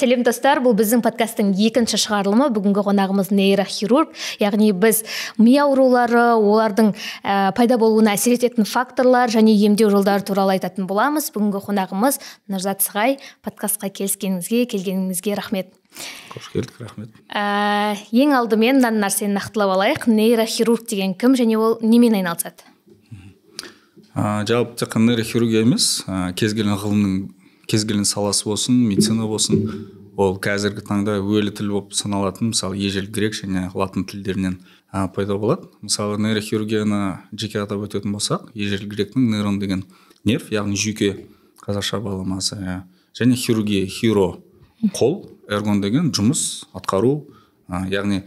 Сәлем достар, бұл біздің подкасттың екінші шығарылымы. Бүгінгі қонағымыз нейрохирург, яғни біз ми аурулары, олардың пайда болуына әсер ететін факторлар және емдеу жолдары туралы айтатын боламыз. Бүгінгі қонағымыз Нұрзат Сығай. Подкастқа келгеніңізге рахмет. Қош келдік, рахмет. Ең алдымен мына нәрсені нақтылап алайық. Нейрохирург деген кім және ол немен айналысады? Жалпы тек нейрохирургия емес, кез келген ғылымның кез келген саласы болсын, медицина болсын, ол қазіргі таңда өлі тіл болып саналатын, мысалы ежелгі грек және латын тілдерінен пайда болады. Мысалы нейрохирургияны жеке атап өтетін болсақ, ежелгі гректің нейрон деген нерв, яғни жүйке, қазақша баламасы, және хирургия, хиро, қол, эргон деген жұмыс, атқару, яғни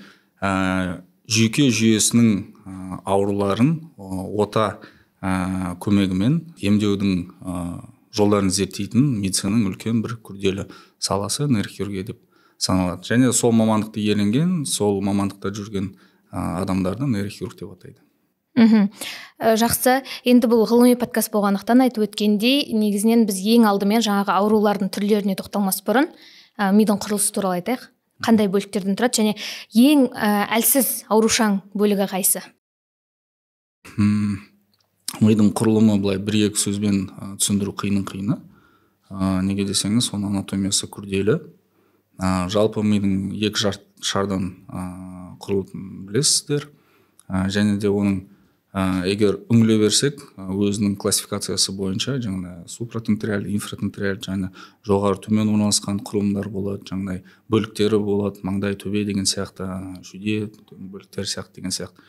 жүйке жүйесінің ауруларын ота көмегімен емдеудің жолдарын зерттейтін медицинаның үлкен бір күрделі саласы нейрохирургия деп саналады. Және сол мамандықты иеленген, сол мамандықта жүрген адамдарды нейрохирург деп атайды. Жақсы. Енді бұл ғылыми подкаст болғандықтан айтып өткендей, негізінен біз ең алдымен жаңағы аурулардың түрлеріне тоқталмас бұрын мидың құрылысы туралы айтайық. Қандай бөліктерден тұрады және ең әлсіз аурушаң бөлігі қайсы? Мидың құрылымы былай бір-екі сөзбен түсіндіру қиыны. Неге десеңіз, оның анатомиясы күрделі. Жалпы мидың екі шардан құрылатынын білесіздер. Және де оның егер үңіле берсек, өзінің классификациясы бойынша жаңағыдай супратенториаль, инфратенториаль және жоғары төмен орналасқан құрылымдар болады, жаңағыдай бөліктері болады, маңдай, төбе деген сияқты, жүде бөліктер сияқты деген сияқты.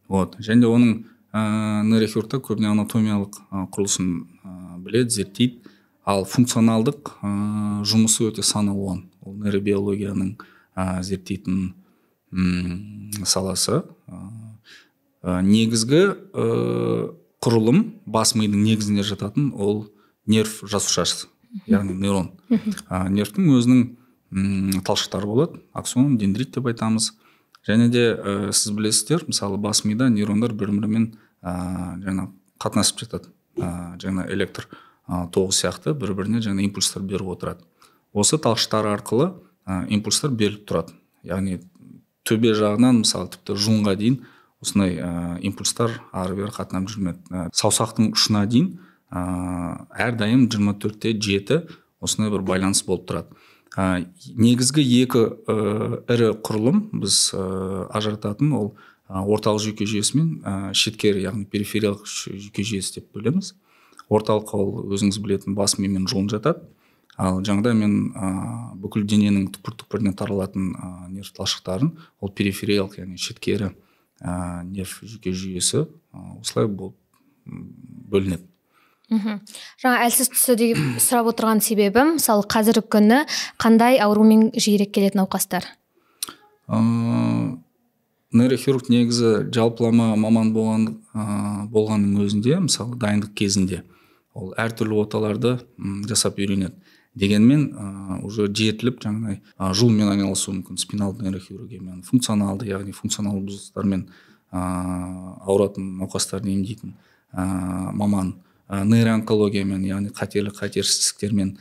Вот. Және оның нейрохирургта көбіне анатомиялық құрылысын біледі, зерттейді, ал функционалдық жұмысы өте сан алуан. Ол нейробиологияның зерттейтін саласы. Негізгі құрылым бас мидың негізінде жататын ол нерв жасушасы, яғни нейрон. Нервтің өзінің талшықтары болады, аксон, дендрит деп айтамыз. Және де сіз білесіздер, мысалы бас мида нейрондар бір-бірімен жаңа қатынасып жатады. Жаңа электр тоғы сияқты бір-біріне жаңа импульстар беріп отырады. Осы талшықтар арқылы импульстар беріліп тұрады. Яғни төбе жағынан, мысалы тіпті жұлынға дейін осындай импульстар ары-бері қатынап жүрмеді. Саусақтың ұшына дейін әрдайым 24/7 осындай бір байланыс болып тұрады. Негізгі екі ірі құрылым біз ажырататын ол орталық жүйке жүйесі мен шеткері, яғни перифериялық жүйке жүйесі деп бөлеміз. Орталық ол өзіңіз білетін бас ми мен жұлын жатады. Ал жаңағыдай мен бүкіл дененің түкпір-түкпіріне таралатын нерв талшықтарын ол перифериялық, яғни шеткері нерв жүйке жүйесі осылай болып бөлінеді. Жаңа әлсіз түсі деп сұрап отырған себебім, мысалы қазіргі күні қандай аурумен жиірек келетін науқастар? Нейрохирург негізі жалпылама маман болғанның өзінде, мысалы дайындық кезінде ол әртүрлі оталарды жасап үйренеді. Дегенмен уже жетіліп жаңағыдай жұлмен айналысуы мүмкін, спиналды нейрохирургиямен, функционалды, яғни функционалды бұзылыстармен ауыратын науқастарды емдейтін маман, нейроонкологиямен, яғни қатерлі-қатерсіз ісіктермен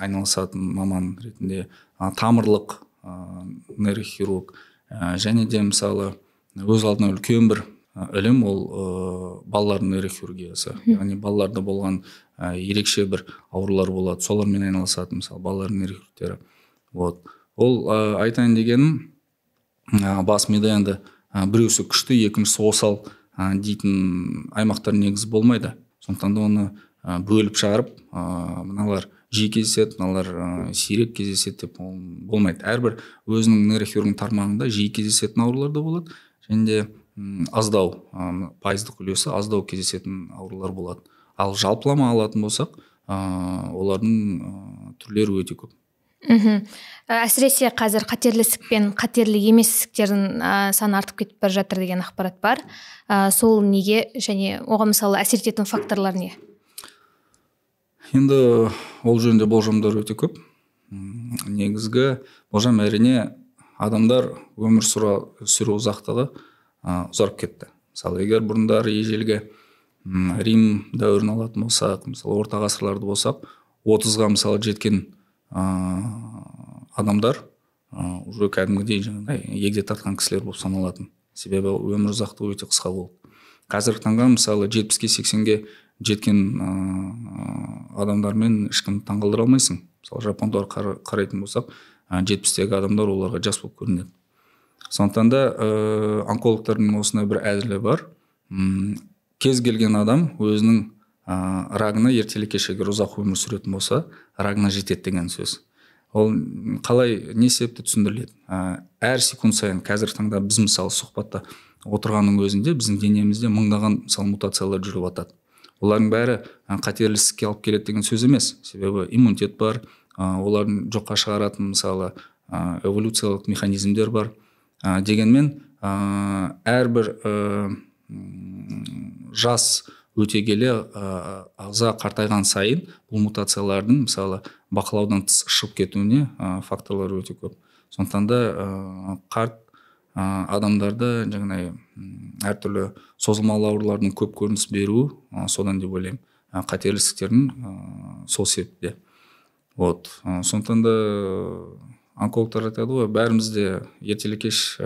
айналысатын маман ретінде тамырлық нейрохирург, және де мысалы өз алдына үлкен бір ілім ол балалардың нейрохирургиясы. Яғни балаларда болған ерекше бір аурулар болады, солармен айналысатын мысалы балалардың нейрохирургтері. Вот. Ол айтайын дегенім, бас мида енді біреусі күшті, екіншісі осал дейтін аймақтар негізі болмайды. Сондықтан да оны бөліп шығарып, мыналар жиі кездеседі, мыналар сирек кездеседі деп болмайды. Әрбір өзінің нейрохирургтың тармағында жиі кездесетін аурулар да болады, және де аздау, пайыздық үлесі аздау кездесетін аурулар болады. Ал жалпылама алатын болсақ, олардың түрлері өте көп. Әсіресе қазір қатерлі ісік пен қатерлі емес ісіктердің саны артып кетіп бара жатыр деген ақпарат бар. Сол неге және оған мысалы әсер ететін факторлар не? Енді ол жөнінде болжамдар өте көп. Негізгі болжам әрине адамдар өмір сүру ұзақтығы ұзарып кетті. Мысалы егер бұрындары ежелгі Рим дәуірін алатын болсақ, мысалы орта ғасырларды болсақ, 30-ға мысалы жеткен адамдар уже кәдімгідей жаңағыдай егде тартқан кісілер болып саналатын. Себебі өмір ұзақтығы өте қысқа болды. Қазіргі таңда мысалы 70-ке 80-ге жеткен адамдармен ешкім таңғалдыра алмайсың. Мысалы жапондар қарайтын болсақ, 70-тегі адамдар оларға жас болып көрінеді. Сондықтан да онкологтардың осындай бір әзілі бар. Кез келген адам өзінің рагына ертелі кешегір ұзақ өмір сүретін болса, рагына жетеді деген сөз. Ол қалай, не себепті түсіндіріледі? Әр секунд сайын қазіргі таңда біз мысалы сұхбатта отырғанның өзінде біздің денемізде мыңдаған мысалы мутациялар жүріп жатады. Олардың бәрі қатерлі ісікке алып келеді деген сөз емес. Себебі иммунитет бар, олардың жоққа шығаратын мысалы эволюциялық механизмдер бар. Дегенмен әрбір жас өте келе ағза қартайған сайын бұл мутациялардың мысалы бақылаудан тыс шығып кетуіне факторлар өте көп. Сондықтан да қарт адамдарда жаңағыдай әртүрлі созылмалы аурулардың көп көрініс беруі содан деп ойлаймын. Қатерлі ісіктердің сол себепте. Вот. Сондықтан да онкологтар айтады ғой, бәріміз де ертелі кеш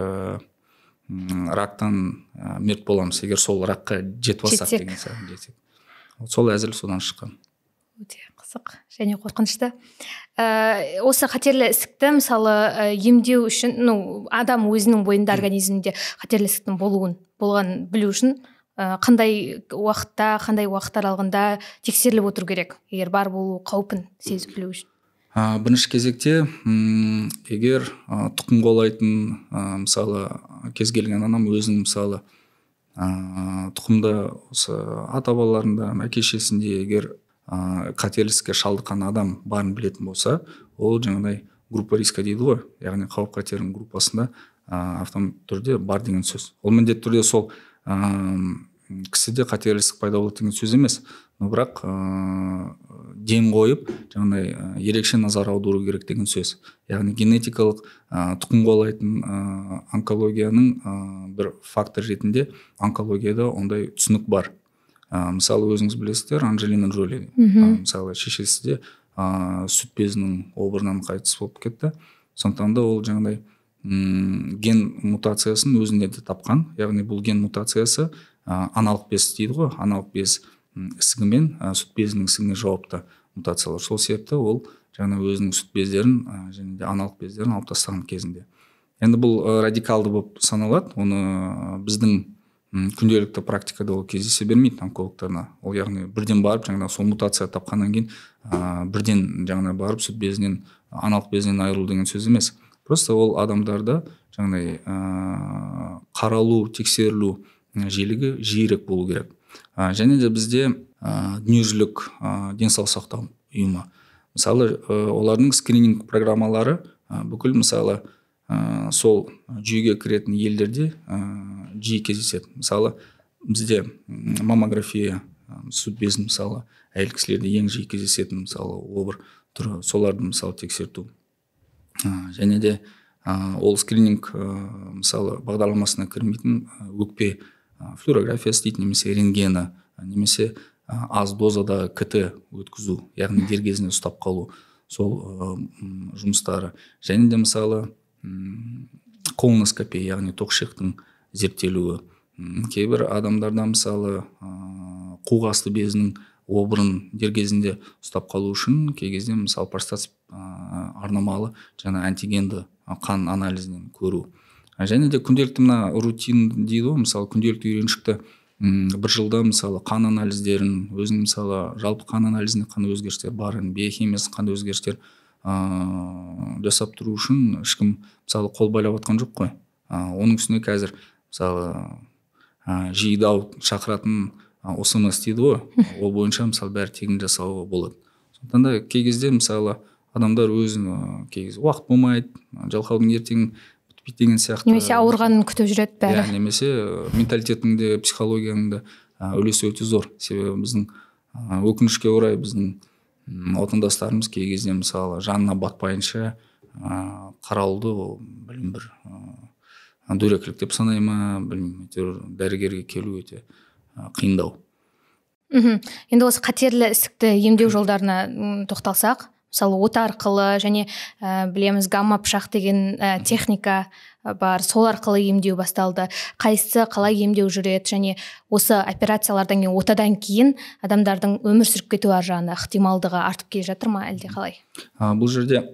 рактан мерт боламыз, егер сол ракқа жетіп алсақ деген сияқты. Сол әзіл содан шыққан. Өте қызық және қорқынышты. Осы қатерлі ісікті мысалы емдеу үшін, адам өзінің бойында организмінде қатерлі ісіктің болғанын білу үшін қандай уақыт аралығында тексеріліп отыру керек, егер бар болу қаупін сезіп білу үшін? Бірінші кезекте, егер тұқым қуалайтын мысалы кез келген адам өзінің мысалы тұқымда осы ата-бабаларында, әке-шешесінде егер қатерлі ісікке шалдыққан адам барын білетін болса, ол жаңағыдай группа риска дейді ғой, яғни қауіп қатерінің группасында автоматты түрде бар деген сөз. Ол міндетті түрде сол кісіде қатерлі ісік пайда болады деген сөз емес, но бірақ ден қойып жаңағыдай ерекше назар аудару керек деген сөз. Яғни генетикалық тұқым қуалайтын онкологияның бір фактор ретінде онкологияда ондай түсінік бар. Мысалы өзіңіз білесіздер, Анджелина Джоли, мысалы шешесі де сүт безінің обырынан қайтыс болып кетті. Сондықтан да ол жаңағыдай ген мутациясын өзінде де тапқан. Яғни бұл ген мутациясы аналық без дейді ғой, аналық без ісігі мен сүт безінің ісігіне жауапты мутациялар. Сол себепті ол жаңағы өзінің сүт бездерін және де аналық бездерін алып тастаған кезінде. Енді бұл радикалды болып саналады. Оны біздің күнделікті практикада ол кездесе бермейді онкологтарына. Ол яғни бірден барып жаңағы сол мутация тапқаннан кейін бірден жаңағы барып сүт безінен, аналық безінен айырылу деген сөз емес. Просто ол адамдарда жаңағыдай қаралу, тексерілу жиілігі жиірек болу керек. Және де бізде дүниежүзілік денсаулық сақтау ұйымы, мысалы олардың скрининг программалары бүкіл мысалы сол жүйеге кіретін елдерде жиі кездеседі. Мысалы бізде маммография, сүт безін мысалы әйел кісілерде ең жиі кездесетін мысалы обыр түрі, соларды мысалы тексерту. Және де ол скрининг мысалы бағдарламасына кірмейтін өкпе флюорографиясы дейді, немесе рентгені, немесе аз дозадағы КТ өткізу, яғни дер кезінде ұстап қалу, сол жұмыстары. Және де мысалы колоноскопия, яғни тоқшектің зерттелуі. Кейбір адамдарда мысалы қуық асты безінің обырын дер кезінде ұстап қалу үшін кей кезде мысалы простат арнамалы жаңа антигенді қан анализінен көру. Және де күнделікті мына рутин дейді ғой, мысалы күнделікті үйреншікті бір жылда мысалы қан анализдерін, өзінің мысалы жалпы қан анализінде қандай өзгерістер барын, биохимиясы қандай өзгерістер жасап тұру үшін ешкім мысалы қол байлап жатқан жоқ қой. Оның үстіне қазір мысалы жиі-дау шақыратын ОСМС дейді ғой, ол бойынша мысалы бәрі тегін жасауға болады. Сондықтан да кей кезде мысалы адамдар өзін кей кезде уақыт болмайды, жалқаудың ертең деген сияқты. Немесе ауырғанын күтіп жүреді бәрі. Немесе менталитеттің де психологияның да үлесі өте зор. Себебі біздің өкінішке орай біздің отандастарымыз кей кезде мысалы жанына батпайынша қаралуды білім бір дөрекілік деп санай ма, білмеймін, дәрігерге келу өте қиындау. Енді осы қатерлі ісікті емдеу жолдарына тоқталсақ, мысалы ота арқылы және білеміз гамма пышақ деген техника бар, сол арқылы емдеу басталды. Қайсысы қалай емдеу жүреді және осы операциялардан кейін, отадан кейін адамдардың өмір сүріп кету ар жағында ықтималдығы артып келе жатыр ма әлде қалай? Бұл жерде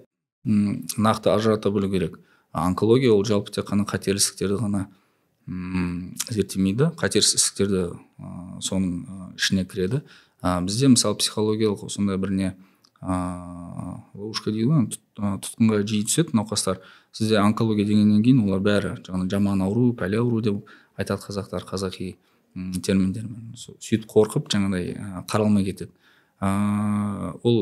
нақты ажырата білу керек. Онкология ол жалпы тек қана қатерлі ісіктерді ғана зерттемейді, қатерсіз ісіктерді соның ішіне кіреді. Бізде мысалы психологиялық сондай біріне ловушка дейді ғой, тұтқынға жиі түседі науқастар. Сізде онкология дегеннен кейін олар бәрі жаман ауру, пәле ауру деп айтады қазақтар, қазақи терминдермен. Сөйтіп қорқып жаңағыдай қаралмай кетеді. Ол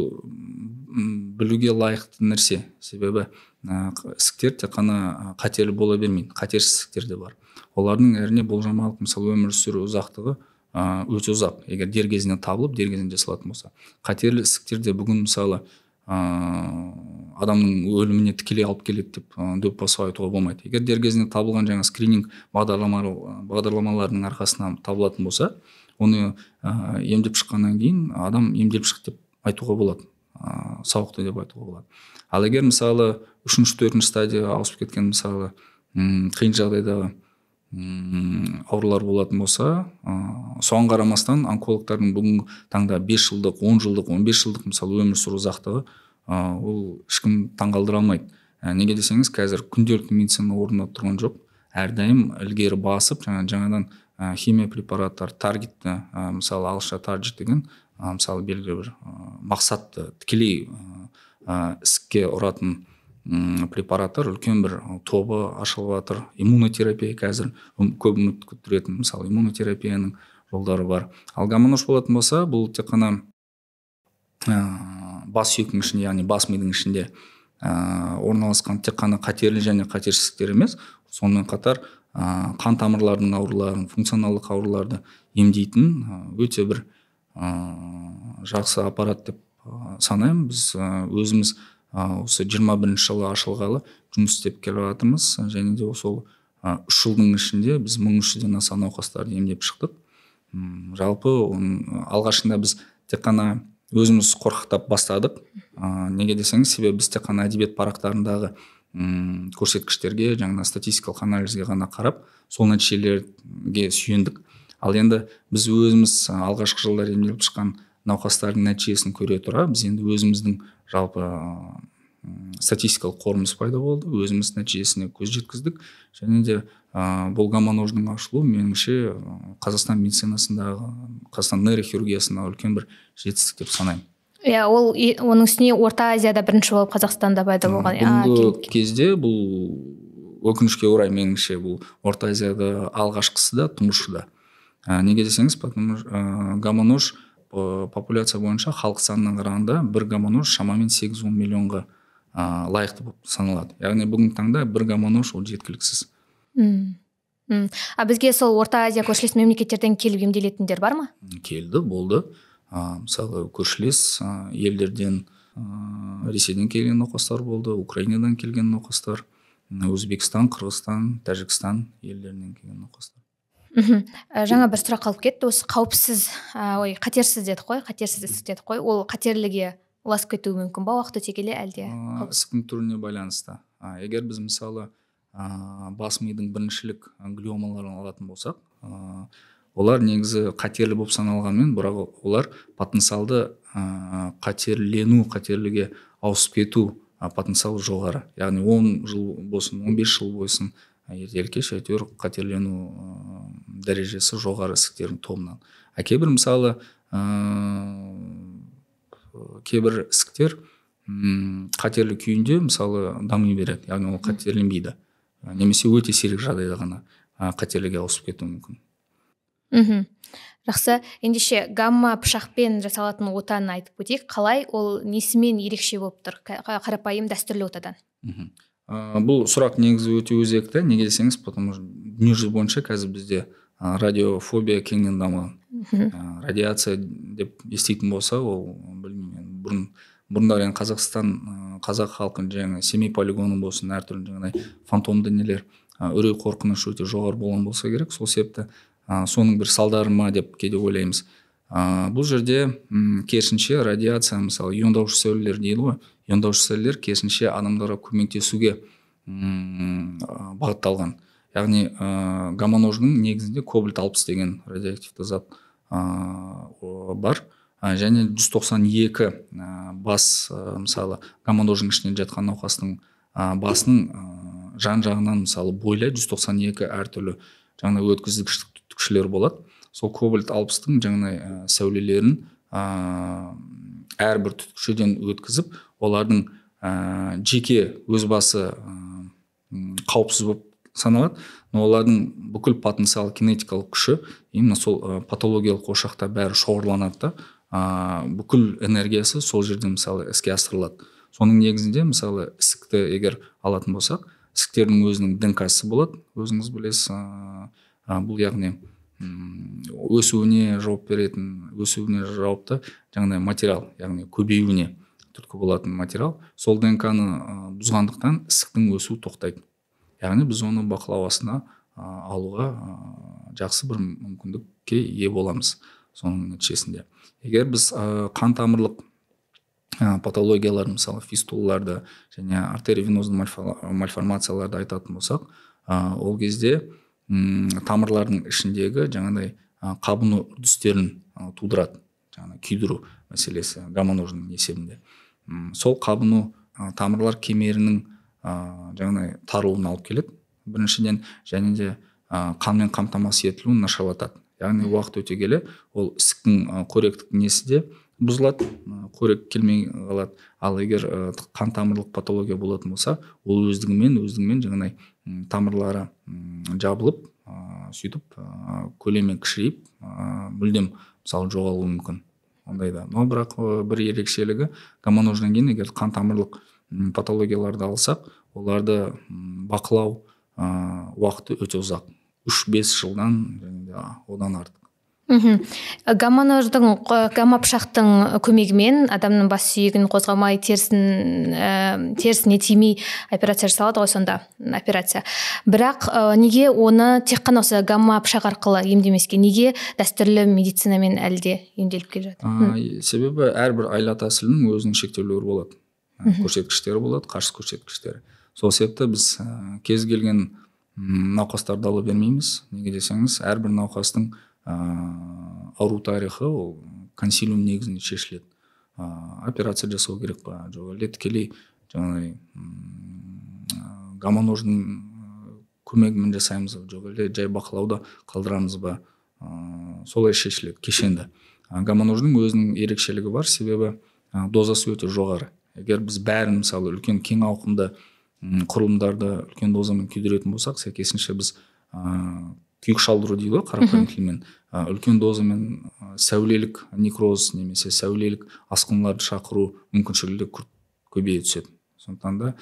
білуге лайықты нәрсе, себебі ісіктер тек қана қатерлі бола бермейді, қатерсіз ісіктер де бар. Олардың әрине болжамалық, мысалы өмір сүру ұзақтығы өте ұзақ, егер дер кезінде табылып, дер кезінде жасалатын болса. Қатерлі ісіктерде бүгін мысалы адамның өліміне тікелей алып келеді деп дөп басып айтуға болмайды. Егер дер кезінде табылған жаңа скрининг бағдарламаларының арқасынан табылатын болса, оны емдеп шыққаннан кейін адам емделіп шықты деп айтуға болады, сауықты деп айтуға болады. Ал егер мысалы 3-4 стадия ауысып кеткен, мысалы қиын жағдайдағы аурулар болатын болса, соған қарамастан онкологтардың бүгінгі таңда 5 жылдық, 10 жылдық, 15 жылдық мысалы өмір сүру ұзақтығы ол ешкім таңғалдыра алмайды. Неге десеңіз, қазір күнделікті медицина орнында тұрған жоқ. Әрдайым ілгері басып, жаңадан химия препараттар, таргетті, мысалы ағылшынша таргет деген, мысалы белгілі бір мақсатты тікелей ісікке ұратын препараттар үлкен бір тобы ашылып жатыр. Иммунотерапия қазір көп үміт күттіретін, мысалы иммунотерапияның жолдары бар. Ал гамма-нож болатын болса, бұл тек қана бас сүйектің ішінде, яғни бас мидың ішінде орналасқан тек қана қатерлі және қатерсіздіктер емес, сонымен қатар қан тамырларының ауруларын, функционалдық ауруларды емдейтін өте бір жақсы аппарат деп санаймын. Біз өзіміз осы 21 жылы ашылғалы жұмыс істеп келе жатырмыз, және де сол 3 жылдың ішінде біз 1300-ден аса науқастарды емдеп шықтық. Жалпы алғашында біз тек қана өзіміз қорқақтап бастадық. Неге десеңіз, себебі біз тек қана әдебиет парақтарындағы көрсеткіштерге, жаңа статистикалық анализге ғана қарап, сол нәтижелерге сүйендік. Ал енді біз өзіміз алғашқы жылдар емделіп шыққан науқастардың нәтижесін көре тұра, біз енді өзіміздің жалпы статистикалық қорымыз пайда болды, өзіміз нәтижесіне көз жеткіздік, және де бұл гамма-нождың ашылуы меніңше Қазақстан медицинасындағы, Қазақстан нейрохирургиясындағы үлкен бір жетістік деп санаймын. Ол оның үстіне Орта Азияда бірінші болып Қазақстанда пайда болған. Бүгінгі кезде бұл өкінішке орай меніңше бұл Орта Азияда алғашқысы да, тұңғышы да. Неге десеңіз, гамма-нож популяция бойынша халық санына қарағанда бір гамма-нож шамамен 8-10 миллионға лайықты болып саналады. Яғни бүгінгі таңда бір гамма-нож ол жеткіліксіз. Бізге сол Орта Азия көршілес мемлекеттерден келіп емделетіндер бар ма? Келді, болды. Мысалы көршілес елдерден, Ресейден келген науқастар болды, Украинадан келген науқастар, Өзбекстан, Қырғызстан, Тәжікстан елдерінен келген науқастар. Жаңа бір сұрақ қалып кетті. Осы қауіпсіз, қатерсіз дедік қой, қатерсіз ісік дедік қой. Ол қатерліге ұласып кетуі мүмкін ба уақыт өте келе әлде? Ісіктің түріне байланысты. Егер біз мысалы бас мидың біріншілік глиомаларын алатын болсақ, олар негізі қатерлі болып саналғанмен, бірақ олар потенциалды қатерліге ауысып кету потенциалы жоғары. Яғни 10 жыл болсын, 15 жыл болсын, ертелі-кеш әйтеуір қатерлену дәрежесі жоғары ісіктердің тобынан. Кейбір мысалы кейбір ісіктер қатерлі күйінде мысалы дами береді, яғни ол қатерленбейді. Немесе өте сирек жағдайда ғана қатерліге ауысып кетуі мүмкін. Жақсы. Ендеше гамма пышақпен жасалатын отаны айтып өтейік. Қалай ол несімен ерекше болып тұр қарапайым дәстүрлі отадан? Бұл сұрақ негізі өте өзекті. Неге десеңіз, дүниежүзі бойынша қазір бізде радиофобия кеңінен дамыған. Радиация деп еститін болса, ол білмеймін, бұрындар Қазақстан, қазақ халқын жаңа Семей полигоны болсын, әртүрлі жаңағыдай фантомды нелер, үрей қорқыныш өте жоғары болған болса керек. Сол себепті соның бір салдары ма деп кейде ойлаймыз. Бұл жерде керісінше радиация, мысалы иондаушы сәулелер дейді ғой, иондаушы сәулелер керісінше адамдарға көмектесуге бағытталған. Яғни гамма-нождың негізінде кобальт 60 деген радиоактивті зат бар, және 192 бас, мысалы гамма-нождың ішінде жатқан науқастың басының жан жағынан мысалы бойлай 192 әртүрлі жаңа өткізгіш түтікшелер болады. Сол кобальт 60-тың жаңа сәулелерін әрбір түтікшеден өткізіп, олардың жеке өз басы қауіпсіз болып саналады, но олардың бүкіл потенциал кинетикалық күші именно сол патологиялық ошақта бәрі шоғырланады да, бүкіл энергиясы сол жерде мысалы іске асырылады. Соның негізінде мысалы ісікті егер алатын болсақ, ісіктердің өзінің ДНК-сы болады, өзіңіз білесіз. Бұл яғни өсуіне жауап беретін, өсуіне жауапты жаңағыдай материал, яғни көбеюіне түрткі болатын материал. Сол ДНК-ны бұзғандықтан ісіктің өсуі тоқтайды. Яғни біз оны бақылау астына алуға жақсы бір мүмкіндікке ие боламыз соның нәтижесінде. Егер біз қан тамырлық патологиялар, мысалы фистулаларды және артериовенозды мальформацияларды айтатын болсақ, ол кезде тамырлардың ішіндегі жаңағыдай қабыну үрдістерін тудырады, жаңағы күйдіру мәселесі гамма-нождың есебінде. Сол қабыну тамырлар кемерінің жаңағыдай тарылуына алып келеді біріншіден, және де қанмен қамтамасыз етілуін нашарлатады. Яғни уақыт өте келе ол ісіктің қоректік несі де бұзылады, қорек келмей қалады. Ал егер қан тамырлық патология болатын болса, ол өздігімен жаңағыдай тамырлары жабылып, сөйтіп көлемі кішірейіп, мүлдем мысалы жоғалуы мүмкін. Ондайда. Но бірақ бір ерекшелігі гамма-нождан кейін егер қан тамырлық патологияларды алсақ, оларды бақылау уақыты өте ұзақ. 3-5 жылдан одан артық. Гамма-нождың, гамма пышақтың көмегімен адамның бас сүйегін қозғамай, терісіне тимей операция жасалады ғой, сонда операция. Бірақ неге оны тек қана осы гамма пышақ арқылы емдемеске, неге дәстүрлі медицинамен әлде емделіп келе жатыр? Себебі әрбір айла тәсілінің өзінің шектеулері болады. Көрсеткіштері болады, қарсы көрсеткіштері. Сол себепті біз кез келген науқастарды ала бермейміз. Неге десеңіз, әрбір науқастың ауру тарихы ол консилиум негізінде шешіледі. Операция жасау керек па, жоқ әлде тікелей жаңағыдай гамма-нождың көмегімен жасаймыз ба, жоқ әлде жай бақылауда қалдырамыз ба, солай шешіледі кешенді. Гамма-нождың өзінің ерекшелігі бар, себебі дозасы өте жоғары. Егер біз бәрін мысалы үлкен кең ауқымды құрылымдарды үлкен дозамен күйдіретін болсақ, сәйкесінше біз күйік шалдыру дейді, қарапайым тілмен, үлкен дозамен сәулелік некроз немесе сәулелік асқынуларды шақыру мүмкіншілігі көбейе түседі. Сондықтан да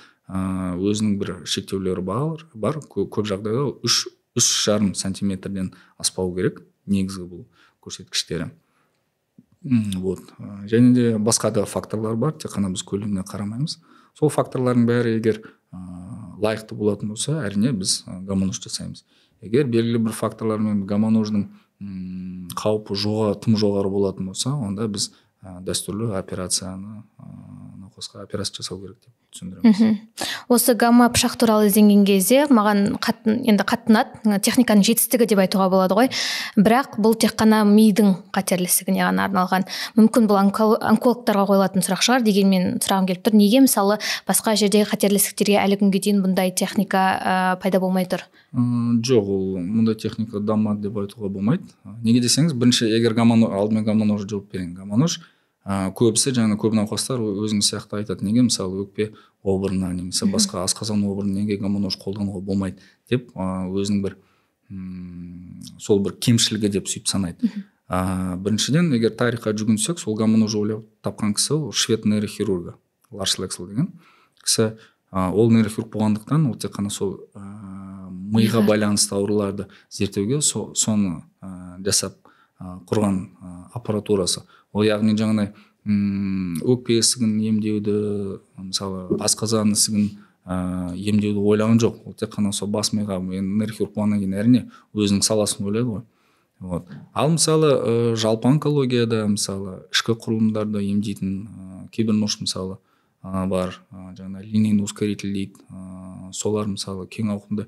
өзінің бір шектеулері бар. Көп жағдайда 3,5 сантиметрден аспау керек негізгі бұл көрсеткіштері. Және де басқа да факторлар бар, тек қана біз көлеміне қарамаймыз. Сол факторлардың бәрі егер лайықты болатын болса, әрине біз гамма-нож жасаймыз. Егер белгілі бір факторлармен гамма-нождың қаупі тым жоғары болатын болса, онда біз дәстүрлі операцияны науқасқа операция жасау керек деп түсіндіреміз. Осы гамма пышақ туралы ізденген кезде маған қатты ұнады, техниканың жетістігі деп айтуға болады ғой. Бірақ бұл тек қана мидың қатерлісігіне ғана арналған. Мүмкін бұл онкологтарға қойылатын сұрақ шығар, дегенмен сұрағым келіп тұр. Неге мысалы басқа жердегі қатерлісіктерге әлі күнге дейін бұндай техника пайда болмай тұр? Жоқ, ол мұндай техника дамымады деп айтуға болмайды. Неге десеңіз, бірінші егер алдымен гамма-нож жауап берейін. Гамма-нож көбісі жаңа көп науқастар өзіңіз сияқты айтады, неге мысалы өкпе обырына немесе басқа асқазан обырына неге гамма-нож қолдануға болмайды деп өзінің бір сол бір кемшілігі деп сөйтіп санайды. Біріншіден, егер тарихқа жүгінсек, сол гамма-нож ойлап тапқан кісі ол швед нейрохирургы Ларс Лексел деген кісі. Ол нейрохирург болғандықтан ол тек қана сол миға байланысты ауруларды зерттеуге соны жасап құрған аппаратурасы. Ол яғни жаңағыдай өкпе ісігін емдеуді, мысалы асқазан ісігін емдеуді ойлаған жоқ. Ол тек қана сол бас миға, нейрохирург болғаннан кейін әрине өзінің саласын ойлайды ғой. Вот. Ал мысалы жалпы онкологияда мысалы ішкі құрылымдарды емдейтін кейбір нұш мысалы бар, жаңа линейный ускоритель дейді, солар мысалы кең ауқымды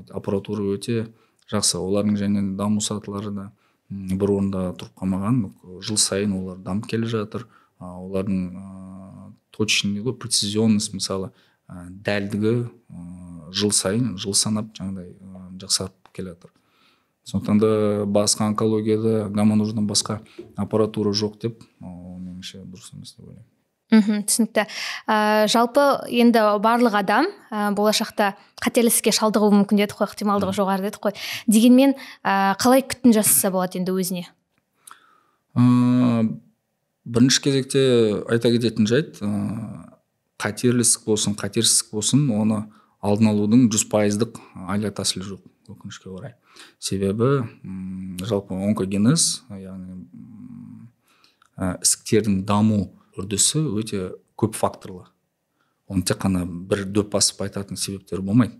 аппаратура өте жақсы. Олардың және даму сатылары да бір орында тұрып қалмаған, жыл сайын олар дамып келе жатыр. Олардың точный ғой, прецизионность мысалы дәлдігі жыл сайын, жыл санап жаңағыдай жақсарып келе жатыр. Сондықтан да басқа онкологияда гамма-нуждан басқа аппаратура жоқ деп, ол меніңше дұрыс емес деп ойлаймын. Түсінікті. Жалпы енді барлық адам болашақта қатерлі ісікке шалдығуы мүмкін дедік қой, ықтималдығы жоғары дедік қой. Дегенмен қалай күтім жасаса болады енді өзіне? Бірінші кезекте айта кететін жайт, қатерлі ісік болсын, қатерсіз ісік болсын, оны алдын алудың 100%-ық айла тәсілі жоқ, өкінішке орай. Себебі жалпы онкогенез, яғни ісіктердің даму үрдісі өте көп факторлы. Оны тек қана бір дөп басып айтатын себептер болмайды.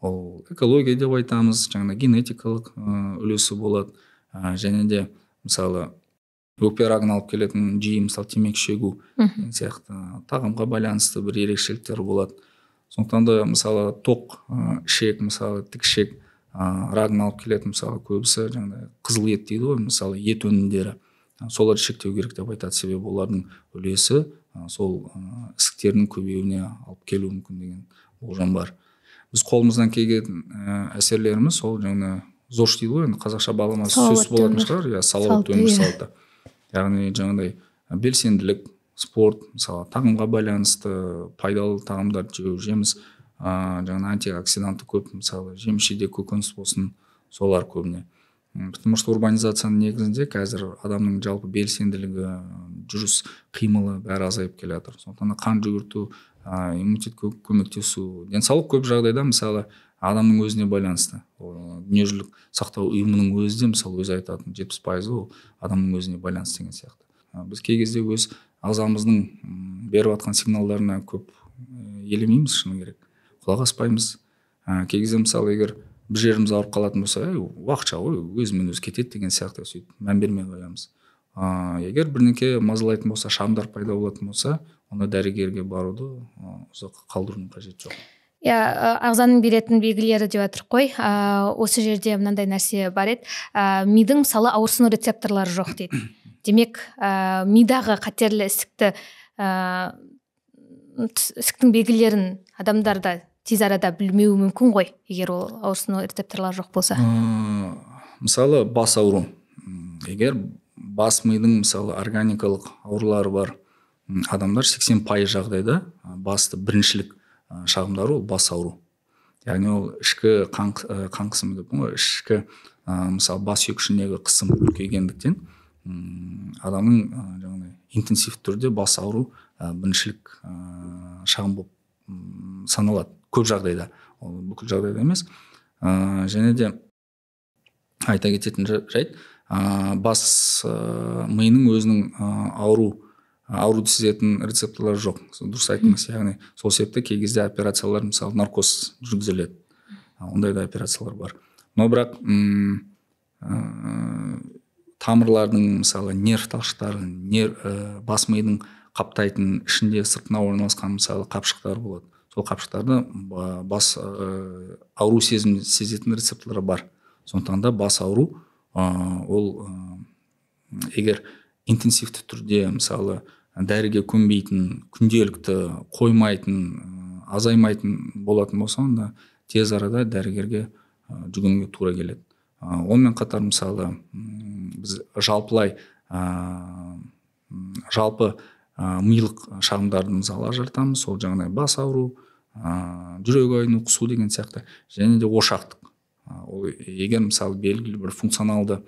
Ол экология деп айтамыз, жаңа генетикалық үлесі болады, және де мысалы өкпе рагын алып келетін жиі мысалы темекі шегу сияқты тағамға байланысты бір ерекшеліктер болады. Сондықтан да мысалы тоқ ішек, мысалы тік ішек рагын алып келетін мысалы көбісі жаңағыдай қызыл ет дейді ғой, мысалы ет өнімдері, солар шектеу керек деп айтады. Себебі олардың үлесі сол ісіктердің көбеюіне алып келуі мүмкін деген болжам бар. Біз қолымыздан келген әсерлеріміз сол жаңа ЗОЖ дейді ғой, енді қазақша баламасы сөз болатын шығар, я салауатты өмір салты. Яғни жаңағыдай белсенділік, спорт, мысалы тағамға байланысты пайдалы тағамдар жеу, жеміс, жаңа антиоксиданты көп, мысалы жеміс-жидек, көкөніс болсын, солар көбіне. Потому что урбанизацияның негізінде қазір адамның жалпы белсенділігі, жүріс қимылы бәрі азайып келе жатыр. Сондықтан қан жүгірту, иммунитетке көмектесу, денсаулық көп жағдайда мысалы адамның өзіне байланысты. Дүниежүзілік сақтау ұйымының өзі де мысалы өзі айтатын 70% ол адамның өзіне байланысты деген сияқты. Біз кей кезде өз ағзамыздың беріп жатқан сигналдарына көп елемейміз, шыны керек. Құлақ аспаймыз. Кей кезде мысалы егер бір жеріміз ауырып қалатын болса, уақытша ғой, өзімен өзі кетеді деген сияқты сөйтіп мән бермей қоямыз. Егер бірнеке мазалайтын болса, шамдар пайда болатын болса, онда дәрігерге баруды ұзақ қалдырудың қажеті жоқ. Ағзаның беретін белгілері деп жатыр қой. Осы жерде мынандай нәрсе бар еді. Мидың мысалы ауырсыну рецепторлары жоқ дейді. Демек, мидағы қатерлі ісіктің белгілерін адамдарда тез арада білмеуі мүмкін ғой, егер ол ауырсыну рецепторлары жоқ болса. Мысалы бас ауру. Егер бас мидың мысалы органикалық аурулары бар адамдар 80% жағдайда басты біріншілік шағымдары ол бас ауру. Яғни ол ішкі қан қысымы деп ғой, ішкі мысалы бас сүйекшіндегі қысым үлкейгендіктен адамның жаңағыдай интенсивті түрде бас ауру біріншілік шағым болып саналады. Көп жағдайда, ол бүкіл жағдайда емес. Және де айта кететін жайт, бас миының өзінің ауруды сезетін рецепторлары жоқ. Дұрыс айттыңыз, яғни сол себепті кей кезде операциялар мысалы наркоз жүргізіледі. Ондай да операциялар бар. Но бірақ тамырлардың мысалы нерв талшықтары, бас мидың қаптайтын ішінде сыртына орналасқан мысалы қапшықтар болады. Сол қапшықтарда бас ауру сезетін рецепторлары бар. Сондықтан да бас ауру ол егер интенсивті түрде мысалы дәріге көнбейтін, күнделікті қоймайтын, азаймайтын болатын болса, онда тез арада дәрігерге жүгінуге тура келеді. Онымен қатар мысалы біз жалпы милық шағымдарды мысалы ажыратамыз. Сол жаңағыдай бас ауру, жүрек айну, құсу деген сияқты, және де ошақтық. Ол егер мысалы белгілі бір функционалды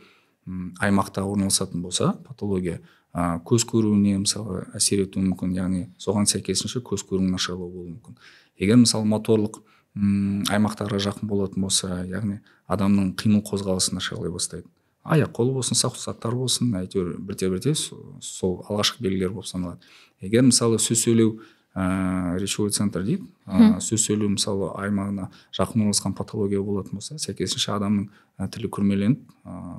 аймақта орналасатын болса, патология көз көруіне мысалы әсер етуі мүмкін, яғни соған сәйкесінше көз көруінің нашарлауы болуы мүмкін. Егер мысалы моторлық аймақтарға жақын болатын болса, яғни адамның қимыл қозғалысы нашарлай бастайды. Аяқ қолы болсын, сақ-сақтар болсын, әйтеуір бірте-бірте сол алғашқы белгілер болып саналады. Егер мысалы сөз сөйлеу речевой центр дейді, сөз сөйлеу мысалы аймағына жақын орналасқан патология болатын болса, сәйкесінше адамның тілі күрмеленіп,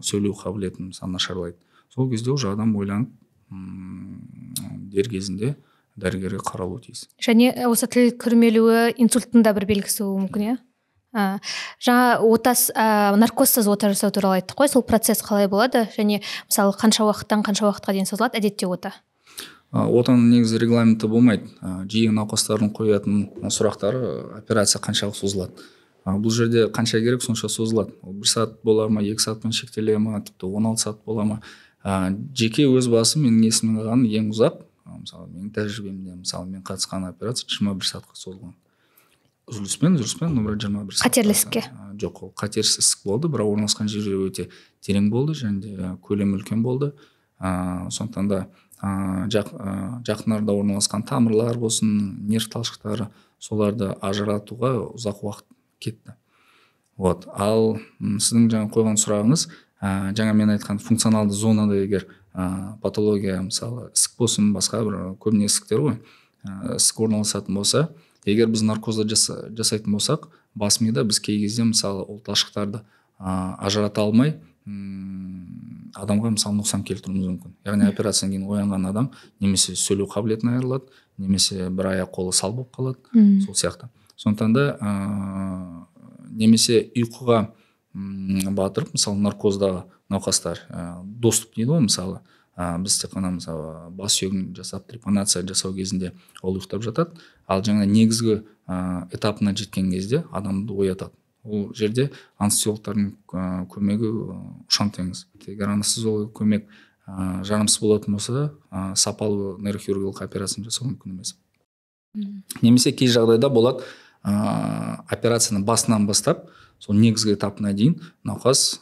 сөйлеу қабілетін мысалы нашарлайды. Сол кезде уже адам ойланып дер кезінде дәрігерге қаралуы тиіс. Және осы тіл күрмелуі инсульттың да бір белгісі болуы мүмкін, иә? Жаңа наркозсыз ота жасау туралы айттық қой, сол процесс қалай болады және мысалы қанша уақыттан қанша уақытқа дейін созылады әдетте ота? Отаның негізі регламенті болмайды. Жиі науқастардың қоятын сұрақтары операция қаншалық созылады. Бұл жерде қанша керек сонша созылады. 1 сағат бола ма, 2 сағатпен шектеле ма, тіпті 16 сағат бола ма. Жеке өз басы менің есімнен қалған ең ұзақ, мысалы менің тәжірибемде, мысалы мен қатысқан операция 21 сағатқа созылған. Үзіліспен 21 сағат. Қатерлі ісікке? Жоқ, ол қатерсіз ісік болды, бірақ орналасқан жері өте терең болды және де көлемі үлкен болды. Сондықтан да жақындарда орналасқан тамырлар болсын, нерв талшықтары, соларды ажыратуға ұзақ уақыт кетті. Ал сіздің жаңа қойған сұрағыңыз, жаңа мен айтқан функционалды зонада егер патология, мысалы ісік болсын, басқа бір көбіне ісіктер ғой, ісік орналасатын болса, егер біз наркозды жасайтын болсақ, бас мида біз кей кезде мысалы ол талшықтарды ажырата алмай, адамға мысалы нұқсан келтіруіміз мүмкін. Яғни операциядан кейін оянған адам немесе сөйлеу қабілетін айырылады, немесе бір аяқ қолы сал болып қалады, сол сияқты. Сондықтан да немесе ұйқыға батырып, мысалы наркоздағы науқастар доступ дейді ғой, мысалы біз тек қана мысалы бас сүйегін жасап трепанация жасау кезінде ол ұйықтап жатады, ал жаңа негізгі этапына жеткен кезде адамды оятады. Ол жерде анестезиологтардың көмегі ұшан теңіз. Егер анестезиолог көмек жарамсыз болатын болса, сапалы нейрохирургиялық операцияны жасау мүмкін емес. Немесе кей жағдайда болады, операцияны басынан бастап, сол негізгі этапына дейін науқас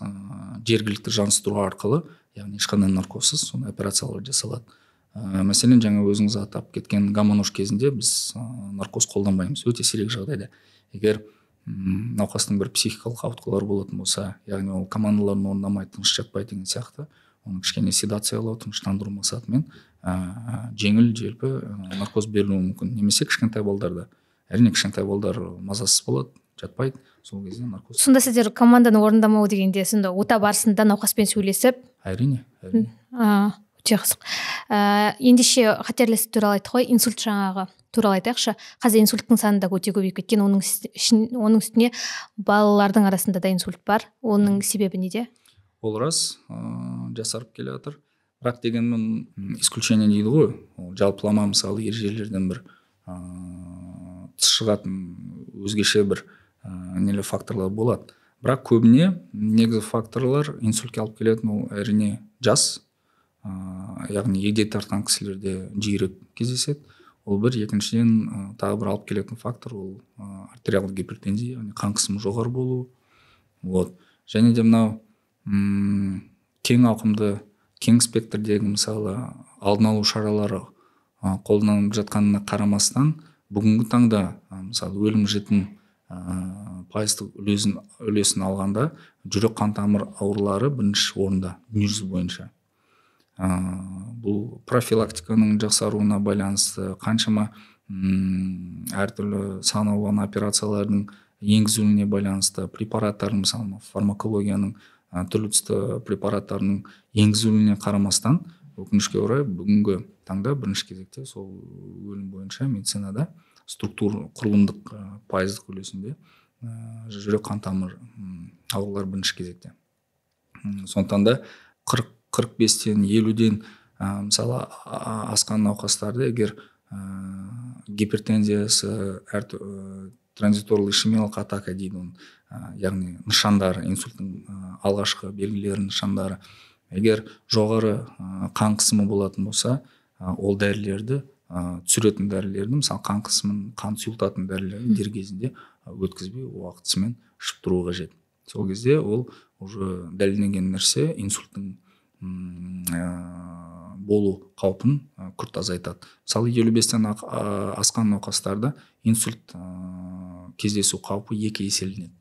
жергілікті жансыздыру арқылы, яғни ешқандай наркозсыз сондай операциялар жасалады. Мәселен, жаңа өзіңіз атап кеткен гамма-нож кезінде біз наркоз қолданбаймыз, өте сирек жағдайда. Егер науқастың бір психикалық ауытқулар болатын болса, яғни ол командаларын орындамай, тыныш жатпай деген сияқты, оны кішкене седациялау, тыныштандыру мақсатымен жеңіл желпі наркоз берілуі мүмкін. Немесе кішкентай балдарда, әрине кішкентай балдар мазасыз болады, жатпайды, сол кезде наркоз. Сонда сіздер команданы орындамау дегенде, сонда ота барысында науқаспен сөйлесіп? Әрине. Өте қызық. Ендеше қатерлі ісік туралы айттық қой, инсульт жаңағы туралы айтайықшы. Қазір инсульттың саны да өте көбейіп кеткен, оның үстіне балалардың арасында да инсульт бар. Оның себебі неде? Ол рас, жасарып келе жатыр. Бірақ дегенмен исключение дейді ғой, жалпылама мысалы ережелерден бір тыс шығатын өзгеше бір нелі факторлар болады. Бірақ көбіне негізгі факторлар инсультке алып келетін ол әрине жас, яғни егде тартқан кісілерде жиірек кездеседі. Ол бір, екіншіден тағы бір алып келетін фактор ол артериалдық гипертензия, яғни қан қысымы жоғары болу. Және де мынау кең ауқымды, кең спектрдегі мысалы алдын алу шаралары қолданылып жатқанына қарамастан, бүгінгі таңда мысалы өлім жітім пайыздық үлесін алғанда жүрек қан тамыр аурулары бірінші орында дүниежүзі бойынша. Бұл профилактиканың жақсаруына байланысты, қаншама әртүрлі сан алуан операциялардың енгізілуіне байланысты, препараттардың мысалы фармакологияның түрлі түсті препараттарының енгізілуіне қарамастан, өкінішке орай бүгінгі таңда бірінші кезекте сол өлім бойынша медицинада құрылымдық пайыздық үлесінде жүрек қан тамыр аурулар бірінші кезекте. Сондықтан да 45-тен 50-ден мысалы асқан науқастарды егер гипертензиясы, транзиторлы ишемиялық атака дейді, яғни нышандары, инсульттың алғашқы белгілері нышандары, егер жоғары қан қысымы болатын болса, ол дәрілерді түсіретін дәрілерді, мысалы қан қысымын, қан сұйылтатын дәрілерді дер кезінде өткізбей уақытысымен ішіп тұру қажет. Сол кезде ол уже дәлелденген нәрсе инсульттың болу қаупін күрт азайтады. Мысалы 55-тен асқан науқастарда инсульт кездесу қаупі 2 еселенеді.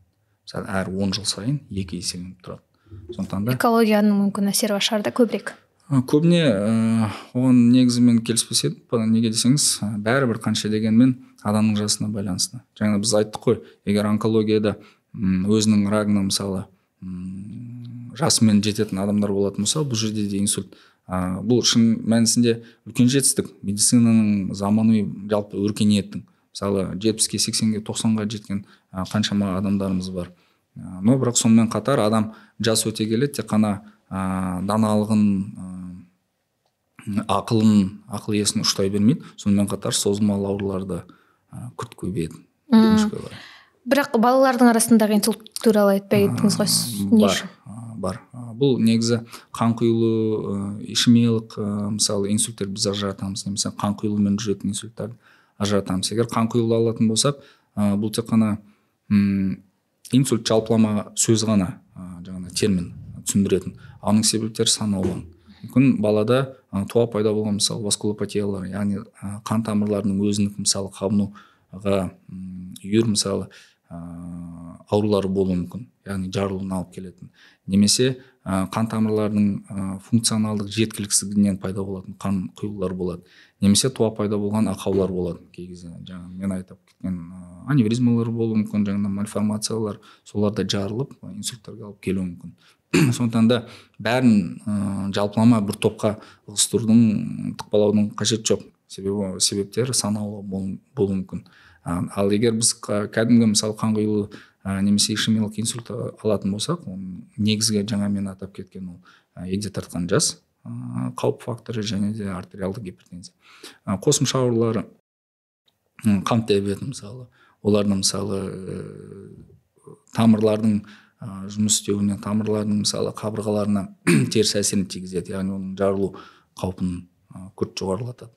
Мысалы әр 10 жыл сайын 2 еселеніп тұрады. Сондықтан да экологияның мүмкін әсері бар шығар да көбірек. Көбіне оған негізі мен келіспес едім. Неге десеңіз, бәрібір қанша дегенмен адамның жасына байланысты. Жаңа біз айттық қой, егер онкологияда өзінің рагына мысалы жасымен жететін адамдар болатын болса, бұл жерде де инсульт. Бұл шын мәнісінде үлкен жетістік. Медицинаның заманауи жалпы өркениеттің. Мысалы 70-ке, 80-ге, 90-ға жеткен қаншама адамдарымыз бар. Но бірақ сонымен қатар адам жас өте келе тек қана даналығын, ақыл есін ұштай бермейді. Сонымен қатар созылмалы ауруларды күрт көбейеді. Бірақ балалардың арасындағы инсульт туралы айтпай кеттіңіз ғой. Бар. Бұл негізі қан құйылу, ишемиялық мысалы инсульттер біз ажыратамыз, немесе қан құйылумен жүретін инсульттарды ажыратамыз. Егер қан құйылуды алатын болсақ, бұл тек қана инсульт жалпылама сөз ғана, жаңағы термин түсіндіретін. Оның себептері сан алуан. Мүмкін балада туа пайда болған мысалы васкулопатиялар, яғни қан тамырларының өзіндік мысалы қабынуға үйір мысалы аурулары болуы мүмкін, яғни жарылуына алып келетін. Немесе қан тамырларының функционалдық жеткіліксіздігінен пайда болатын қан құйылулар болады. Немесе туа пайда болған ақаулар болады. Кей кезде жаңа мен айтып кеткен аневризмалар болуы мүмкін, жаңа мальформациялар, соларда жарылып инсульттарға алып келуі мүмкін. Сондықтан да бәрін жалпылама бір топқа ығыстырудың, тықпалаудың қажет жоқ. Себептері санаулы болуы мүмкін. Ал егер біз кәдімгі мысалы қан құйылу немесе ишемиялық инсульт алатын болсақ, негізгі жаңа мен атап кеткен ол егде тартқан жас, қауіп факторы және де артериалды гипертензия. Қосымша аурулары қант диабеті мысалы, олардың мысалы тамырлардың жұмыс істеуіне, тамырлардың мысалы қабырғаларына теріс әсерін тигізеді, яғни оның жарылу қаупін күрт жоғарылатады.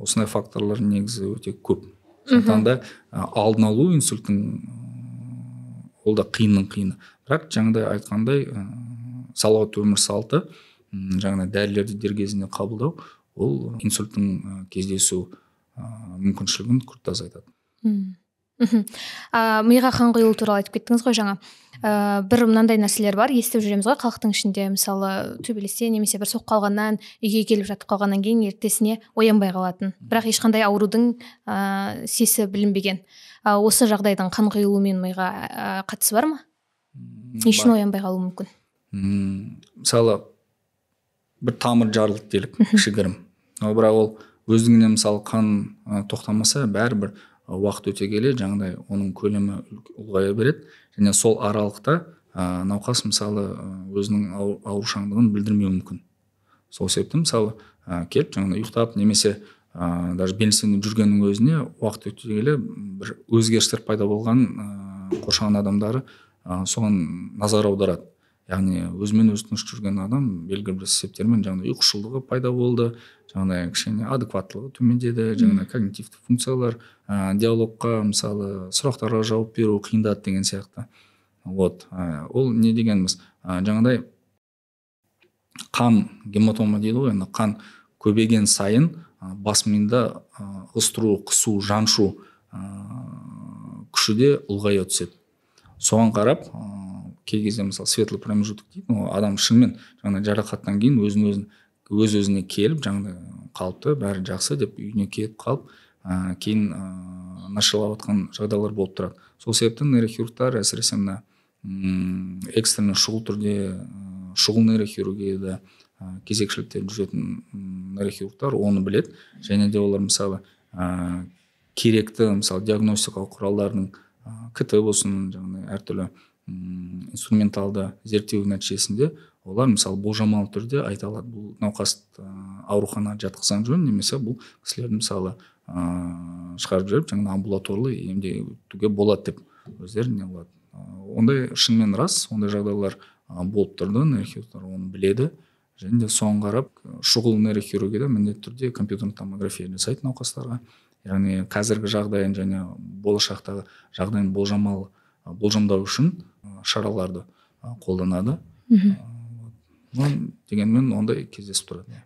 Осындай факторлар негізі өте көп. Сондықтан да алдын алу инсульттің ол да қиынның қиыны. Бірақ жаңағыдай айтқандай салауатты өмір салты, жаңағыдай дәрілерді дер кезінде қабылдау, ол инсульттің кездесу мүмкіншілігін күрт азайтады. Миға қан құйылу туралы айтып кеттіңіз ғой жаңа. Бір мынандай нәрселер бар, естіп жүреміз ғой халықтың ішінде, мысалы төбелесте немесе бір соққы алғаннан, үйге келіп жатып қалғаннан кейін ертесіне оянбай қалатын. Бірақ ешқандай аурудың сесі білінбеген. Осы жағдайдың қан құйылуымен миға қатысы бар ма? Не үшін оянбай қалуы мүмкін? Мысалы бір тамыр жарылды делік, кішігірім. Бірақ ол өздігінен мысалы қан тоқтамаса, бәрібір уақыт өте келе жаңағыдай оның көлемі ұлғая береді, және сол аралықта науқас мысалы өзінің аурушаңдығын білдірмеуі мүмкін. Сол себепті мысалы келіп жаңағыдай ұйықтап немесе даже белсенді жүргеннің өзіне уақыт өте келе бір өзгерістер пайда болған қоршаған адамдары соған назар аударады. Яғни өзімен өзі тыныш жүрген адам белгілі бір себептермен жаңағыдай ұйқышылдығы пайда болды, жаңағыдай кішкене адекваттылығы төмендеді, жаңағыдай когнитивті функциялар, диалогқа мысалы сұрақтарға жауап беру қиындады деген сияқты. Вот. Ол не дегеніміз? Жаңағыдай қан гематома дейді ғой, енді қан көбейген сайын бас миында ығыстыру, қысу, жаншу күші де ұлғая түседі. Соған қарап кей кезде мысалы светлый промежуток дейді, адам шынымен жаңағыдай жарақаттан кейін өз-өзіне келіп жаңағыдай қалыпты, бәрі жақсы деп үйіне кетіп қалып, кейін нашарлап жатқан жағдайлар болып тұрады. Сол себепті нейрохирургтар әсіресе мына экстренный шұғыл түрде шұғыл нейрохирургияда кезекшілікте жүретін нейрохирургтар оны біледі, және де олар мысалы керекті мысалы диагностикалық құралдардың КТ болсын, жаңағыдай әртүрлі инструменталды зерттеу нәтижесінде олар мысалы болжамалы түрде айта алады, бұл науқасты ауруханаға жатқызған жөн, немесе бұл кісілерді мысалы шығарып жіберіп жаңағы амбулаторлы емдеуге болады деп өздері не қылады. Ондай шынымен рас, ондай жағдайлар болып тұрды, нейрохирургтар оны біледі, және де соған қарап шұғыл нейрохирургияда міндетті түрде компьютерный томография жасайды науқастарға. Яғни қазіргі жағдайын және болашақтағы жағдайын болжамдау үшін шараларды қолданады. Дегенмен ондай кездесіп тұрады.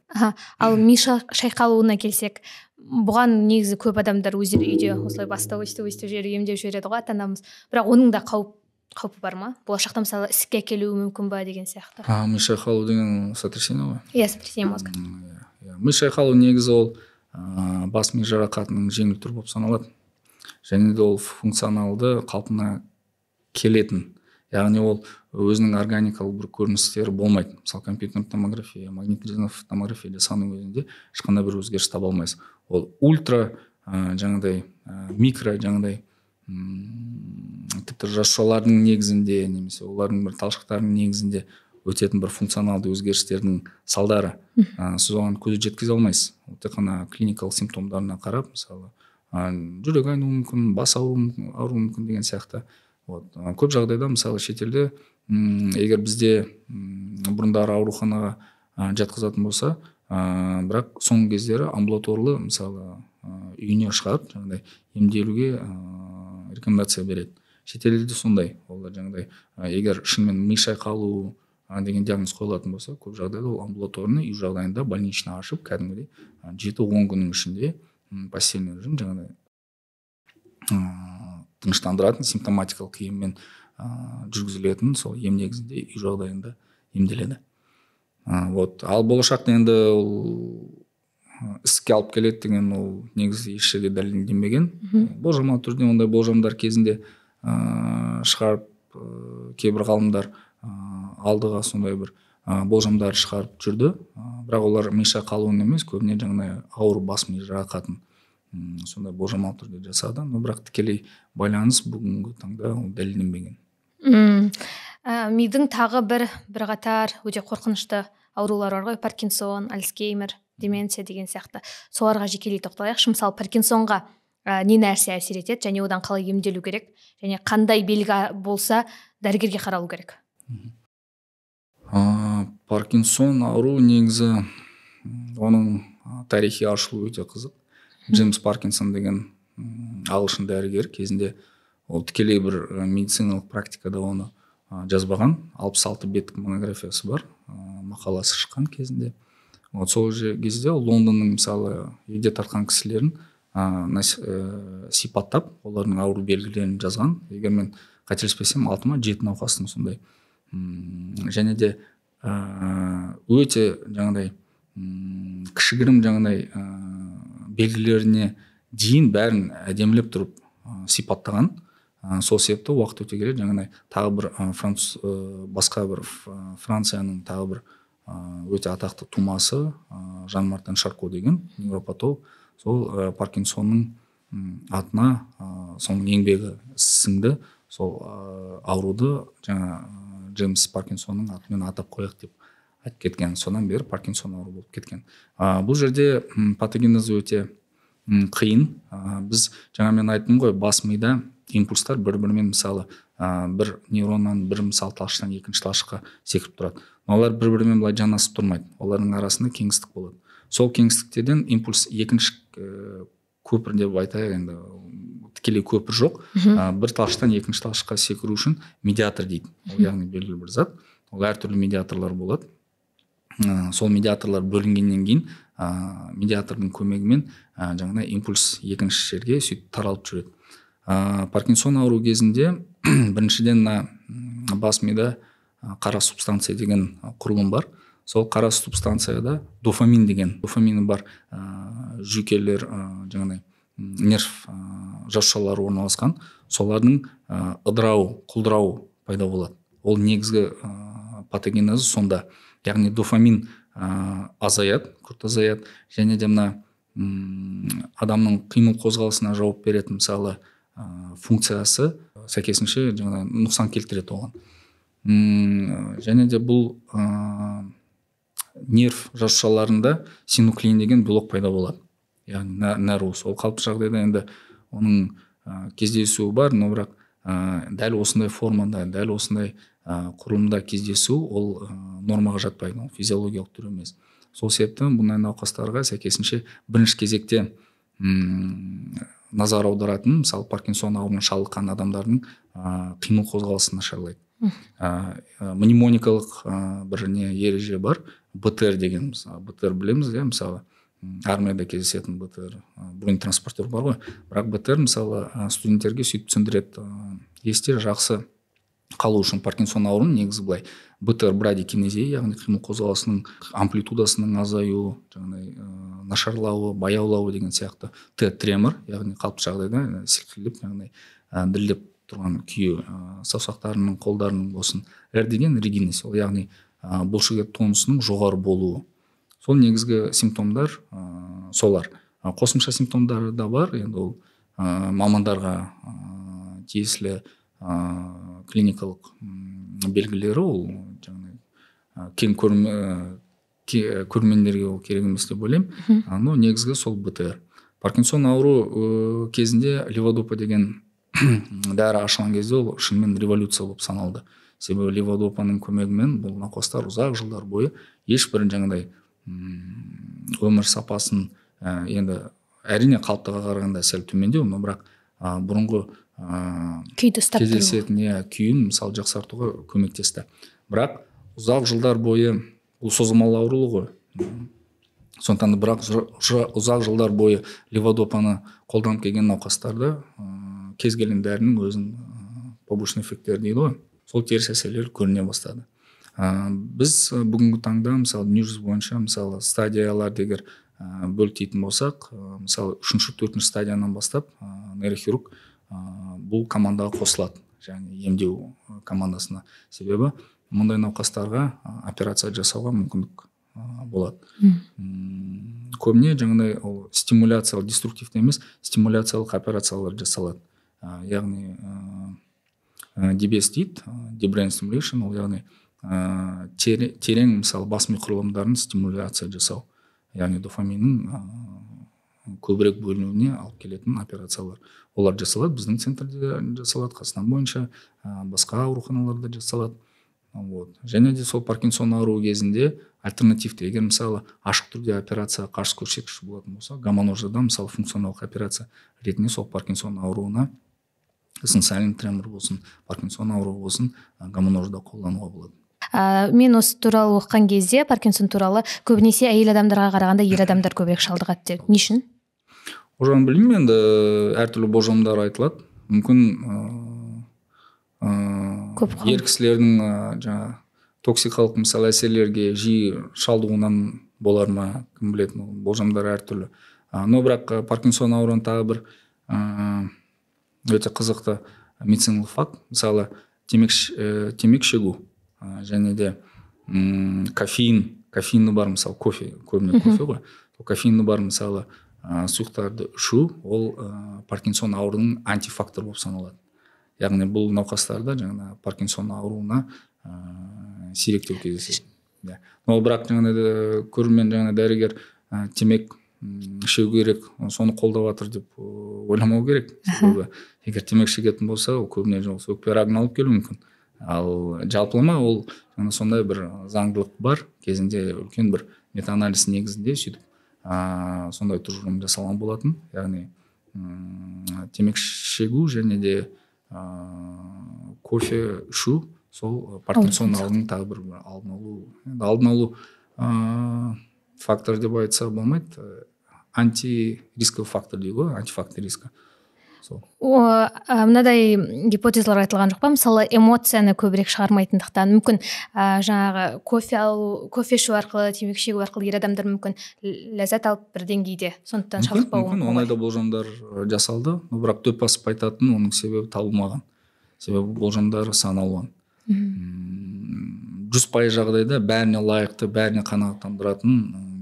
Ал ми шайқалуына келсек, бұған негізі көп адамдар өздері үйде осылай бастау өстіп жіберіп емдеп жібереді ғой ата-анамыз. Бірақ оның да қауіп қаупі бар ма? Болашақта мысалы ісікке әкелуі мүмкін ба деген сияқты. Ми шайқалу деген сотрясение ғой. Иә, сотрясение мозга. Ми шайқалу негізі ол бас ми жарақатының жеңіл түрі болып саналады. Және де ол функционалды қалпына келетін. Яғни ол өзінің органикалық бір көріністері болмайды. Мысалы компьютерная томография, магнитно-резонансты томографияда санның өзінде ешқандай бір өзгеріс таба алмайсыз. Ол ультра жаңағыдай микро жаңағыдай тіпті жасушалардың негізінде немесе олардың бір талшықтарының негізінде өтетін бір функционалды өзгерістердің салдары. Сіз оған көз жеткізе алмайсыз. Тек қана клиникалық симптомдарына қарап, мысалы жүрек айнуы мүмкін, бас ауруы мүмкін деген сияқты. Көп жағдайда мысалы шетелде егер бізде бұрындары ауруханаға жатқызатын болса, бірақ соңғы кездері амбулаторлы мысалы үйіне шығарып жаңағыдай емделуге рекомендация береді. Шетелде сондай. Олар жаңағыдай егер шынымен ми шайқалу деген диагноз қойылатын болса, көп жағдайда ол амбулаторный үй жағдайында больничный ашып, кәдімгідей 7-10 күннің ішінде постельный режим жаңағыдай тыныштандыратын симптоматикалық еммен жүргізілетін сол ем негізінде үй жағдайында емделеді. Ал болашақта енді ол іске алып келеді деген ол негізі еш жерде дәлелденбеген. Болжамалы түрде ондай болжамдар кезінде шығарып кейбір ғалымдар алдыға сондай бір болжамдар шығарып жүрді. Бірақ олар ми шайқалуын емес, көбіне жаңағыдай ауыр бас ми жарақатын сондай болжамалы түрде жасады. Но бірақ тікелей байланыс бүгінгі таңда ол дәлелденбеген. Мидың тағы бір қатар өте қорқынышты аурулар бар ғой, Паркинсон, Альцгеймер, деменция деген сияқты. Соларға жекелей тоқталайықшы. Мысалы Паркинсонға не нәрсе әсер етеді және одан қалай емделу керек, және қандай белгі болса дәрігерге қаралу керек? Паркинсон ауру негізі оның тарихи ашылуы өте қызық. Джеймс Паркинсон деген ағылшын дәрігер кезінде ол тікелей бір медициналық практикада оны жазбаған. 66 беттік монографиясы бар, мақаласы шыққан кезінде. Сол кезде Лондонның мысалы егде тартқан кісілерін сипаттап, олардың ауру белгілерін жазған. Егер мен қателеспесем 6-7 науқастың сондай. Және де өте жаңағыдай кішігірім жаңағыдай белгілеріне дейін бәрін әдемілеп тұрып сипаттаған. Сол себепті уақыт өте келе жаңағыдай тағы бір басқа бір Францияның тағы бір өте атақты тумасы Жан-Мартен Шарко деген невропатолог сол Паркинсонның атына соның еңбегі сіңді. Сол ауруды жаңа Джеймс Паркинсонның атымен атап қояқ деп айтып кеткен. Содан бері Паркинсон ауру болып кеткен. Бұл жерде патогенезі өте қиын. Біз жаңа мен айттым ғой, бас мида импульстар бір-бірімен мысалы бір нейроннан бір мысалы талшықтан екінші талшыққа секіріп тұрады. Олар бір-бірімен былай жанасып тұрмайды. Олардың арасында кеңістік болады. Сол кеңістіктерден импульс екінші көпір деп айтайық, енді тікелей көпір жоқ. Бір талшықтан екінші талшыққа секіру үшін медиатор дейді. Ол яғни белгілі бір зат. Ол әртүрлі медиаторлар болады. Сол медиаторлар бөлінгеннен кейін медиатордың көмегімен жаңағыдай импульс екінші жерге сөйтіп таралып жүреді. Паркинсон ауру кезінде біріншіден бас мида қара субстанция деген құрылым бар. Сол қара субстанцияда дофамин деген дофамині бар жүйкелер жаңағыдай нерв жасушалары орналасқан. Солардың ыдырауы, құлдырауы пайда болады. Ол негізгі патогенезі сонда. Яғни дофамин азаяды, күрт азаяды, және де мына адамның қимыл қозғалысына жауап беретін мысалы функциясы сәйкесінше жаңағыдай нұқсан келтіреді оған. Және де бұл нерв жасушаларында синуклеин деген белок пайда болады. Яғни нәруыз. Ол қалыпты жағдайда енді оның кездесуі бар, но бірақ дәл осындай формада, дәл осындай құрылымда кездесу ол нормаға жатпайды, ол физиологиялық түрі емес. Сол себепті бұндай науқастарға сәйкесінше бірінші кезекте назар аударатын, мысалы Паркинсон ауруына шалдыққан адамдардың қимыл қозғалысы нашарлайды. Мнемоникалық бір ереже бар, БТР деген, БТР білеміз, мысалы армияда кездесетін БТР, бронетранспортер бар ғой, бірақ БТР мысалы студенттерге сөйтіп түсіндіреді. Есте жақсы қалу үшін паркинсон ауруын негізі былай БТР брадикинезия, яғни қимыл қозғалысының амплитудасының азаюы, жаңағыдай нашарлауы, баяулауы деген сияқты. Тремор, яғни қалыпты жағдайда сілкілдеп, яғни дірілдеп тұрған күйі, саусақтарының, қолдарының болсын. Деген ригидность, ол яғни бұлшықет тонусының жоғары болуы. Сол негізгі симптомдар солар. Қосымша симптомдары да бар, енді ол мамандарға тиесілі клиникалық белгілері, ол жаңағыдай кең көрермендерге ол керек емес деп ойлаймын. Но негізгі сол БТР. Паркинсон ауру кезінде леводопа деген дәрі ашылған кезде ол шынымен революция болып саналды. Себебі леводопаның көмегімен бұл науқастар ұзақ жылдар бойы ешбір жаңағыдай өмір сапасын енді әрине қалыптыға қарағанда сәл төмендеу, но бірақ бұрынғы күйді ұстап тұру, кездесетін күйін мысалы жақсартуға көмектесті. Бірақ ұзақ жылдар бойы бұл созылмалы аурулы ғой. Сондықтан да бірақ ұзақ жылдар бойы леводопаны қолданып келген науқастарда кез келген дәрінің өзінің побочный эффекттері дейді ғой, сол теріс әсерлер көріне бастады. Біз бүгінгі таңда мысалы дүниежүзі бойынша мысалы стадияларды егер бөлтейтін болсақ, мысалы 3-4 стадиядан бастап нейрохирург бұл командаға қосылады, және емдеу командасына. Себебі мұндай науқастарға операция жасауға мүмкіндік болады. Көбіне жаңағыдай ол стимуляциялық, деструктивті емес, стимуляциялық операциялар жасалады. Яғни DBS дейді, Deep Brain Stimulation, ол яғни терең мысалы бас ми құрылымдарын стимуляция жасау, яғни дофаминнің көбірек бөлінуіне алып келетін операциялар. Олар жасалады, біздің центрде жасалады, Қазақстан бойынша басқа ауруханаларда жасалады. Және де сол паркинсон ауруы кезінде альтернативті, егер мысалы ашық түрде операция қарсы көрсеткіш болатын болса, гамма-ножада мысалы функционалдық операция ретінде сол паркинсон ауруына эссенциальный тремор болсын, паркинсон ауруы болсын, гамма-ножда қолдануға болады. Мен осы туралы оқыған кезде паркинсон туралы көбінесе әйел адамдарға қарағанда ер адамдар көбірек шалдығады деді. Не үшін? Оған білмеймін, енді әртүрлі болжамдар айтылады. Мүмкін ер кісілердің жаңа токсикалық мысалы әсерлерге жиі шалдығуынан болар ма, кім біледі, болжамдар әртүрлі. Но бірақ паркинсон ауруын тағы бір өте қызықты медициналық факт, мысалы темекі шегу және де кофеины бар, мысалы кофе, көбіне кофе ғой, кофеины бар мысалы сұйықтарды ішу, ол паркинсон ауруының антифактор болып саналады. Яғни бұл науқастарда жаңа паркинсон ауруына сиректеу кездеседі. Но бірақ жаңа көрермен жаңа дәрігер темек шегу керек, соны қолдап жатыр деп ойламау керек. Себебі егер темек шегетін болса, ол көбіне өкпе рагын алып келуі мүмкін. Ал жалпылама ол сондай бір заңдылық бар, кезінде үлкен бір метаанализ негізінде сөйтіп сондай тұжырым жасалған болатын. Яғни темек шегу және де кофе ішу сол паркинсон ауруының тағы бір алдын алу фактор деп айтса болмайды, антирисковый фактор дейді ғой, антифактор риска. Мынадай гипотезалар айтылған жоқ па? Мысалы эмоцияны көбірек шығармайтындықтан мүмкін жаңағы кофе ішу арқылы, темекі шегу арқылы ер адамдар мүмкін ләззат алып бір деңгейде, сондықтан шалдықпауы мүмкін. Ондай да болжамдар жасалды, бірақ дөп басып айтатын оның себебі табылмаған. Себебі болжамдары сан алуан. 100% жағдайда бәріне лайықты, бәріне қанағаттандыратын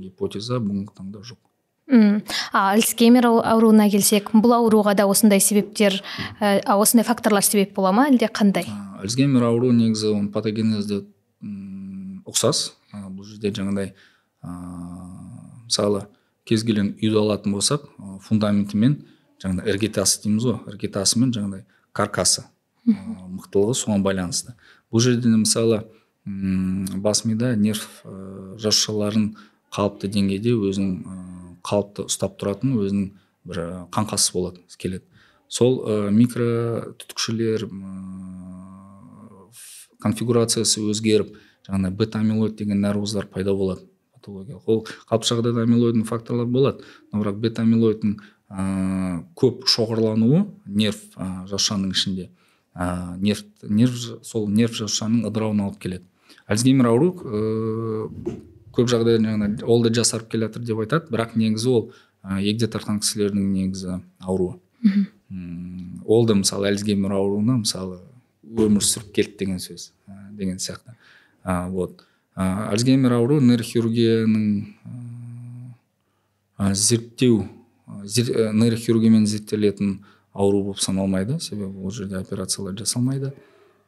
гипотеза бүгінгі таңда жоқ. Альцгеймер ауруына келсек, бұл ауруға да осындай себептер, осындай факторлар себеп бола ма, әлде қандай? Альцгеймер ауруы негізі оның патогенезде ұқсас. Бұл жерде жаңағыдай мысалы кез келген үйді алатын болсақ, фундаментімен жаңағыдай іргетасы дейміз ғой, іргетасымен жаңағыдай каркасы мықтылығы соған байланысты. Бұл жерде мысалы бас мида нерв жасушаларын қалыпты деңгейде өзінің қалыпты ұстап тұратын өзінің бір қаңқасы болады, скелет. Сол микро түтікшелер конфигурациясы өзгеріп, жаңағыдай бета-амилоид деген нәрвуздар пайда болады патологиялық. Ол қалыпты жағдайда амилоидың факторлар болады, но бірақ бета-амилоидтың көп шоғырлануы нерв жасушаның ішінде сол нерв жасушаның ыдырауына алып келеді. Альцгеймер ауру көп жағдайда жаңағы ол да жасарып келе жатыр деп айтады, бірақ негізі ол егде тартқан кісілердің негізі ауруы. Ол да мысалы Альцгеймер ауруына мысалы өмір сүріп келді деген сөз деген сияқты. Вот. Альцгеймер ауру нейрохирургияның нейрохирургиямен зерттелетін ауру болып саналмайды, себебі ол жерде операциялар жасалмайды.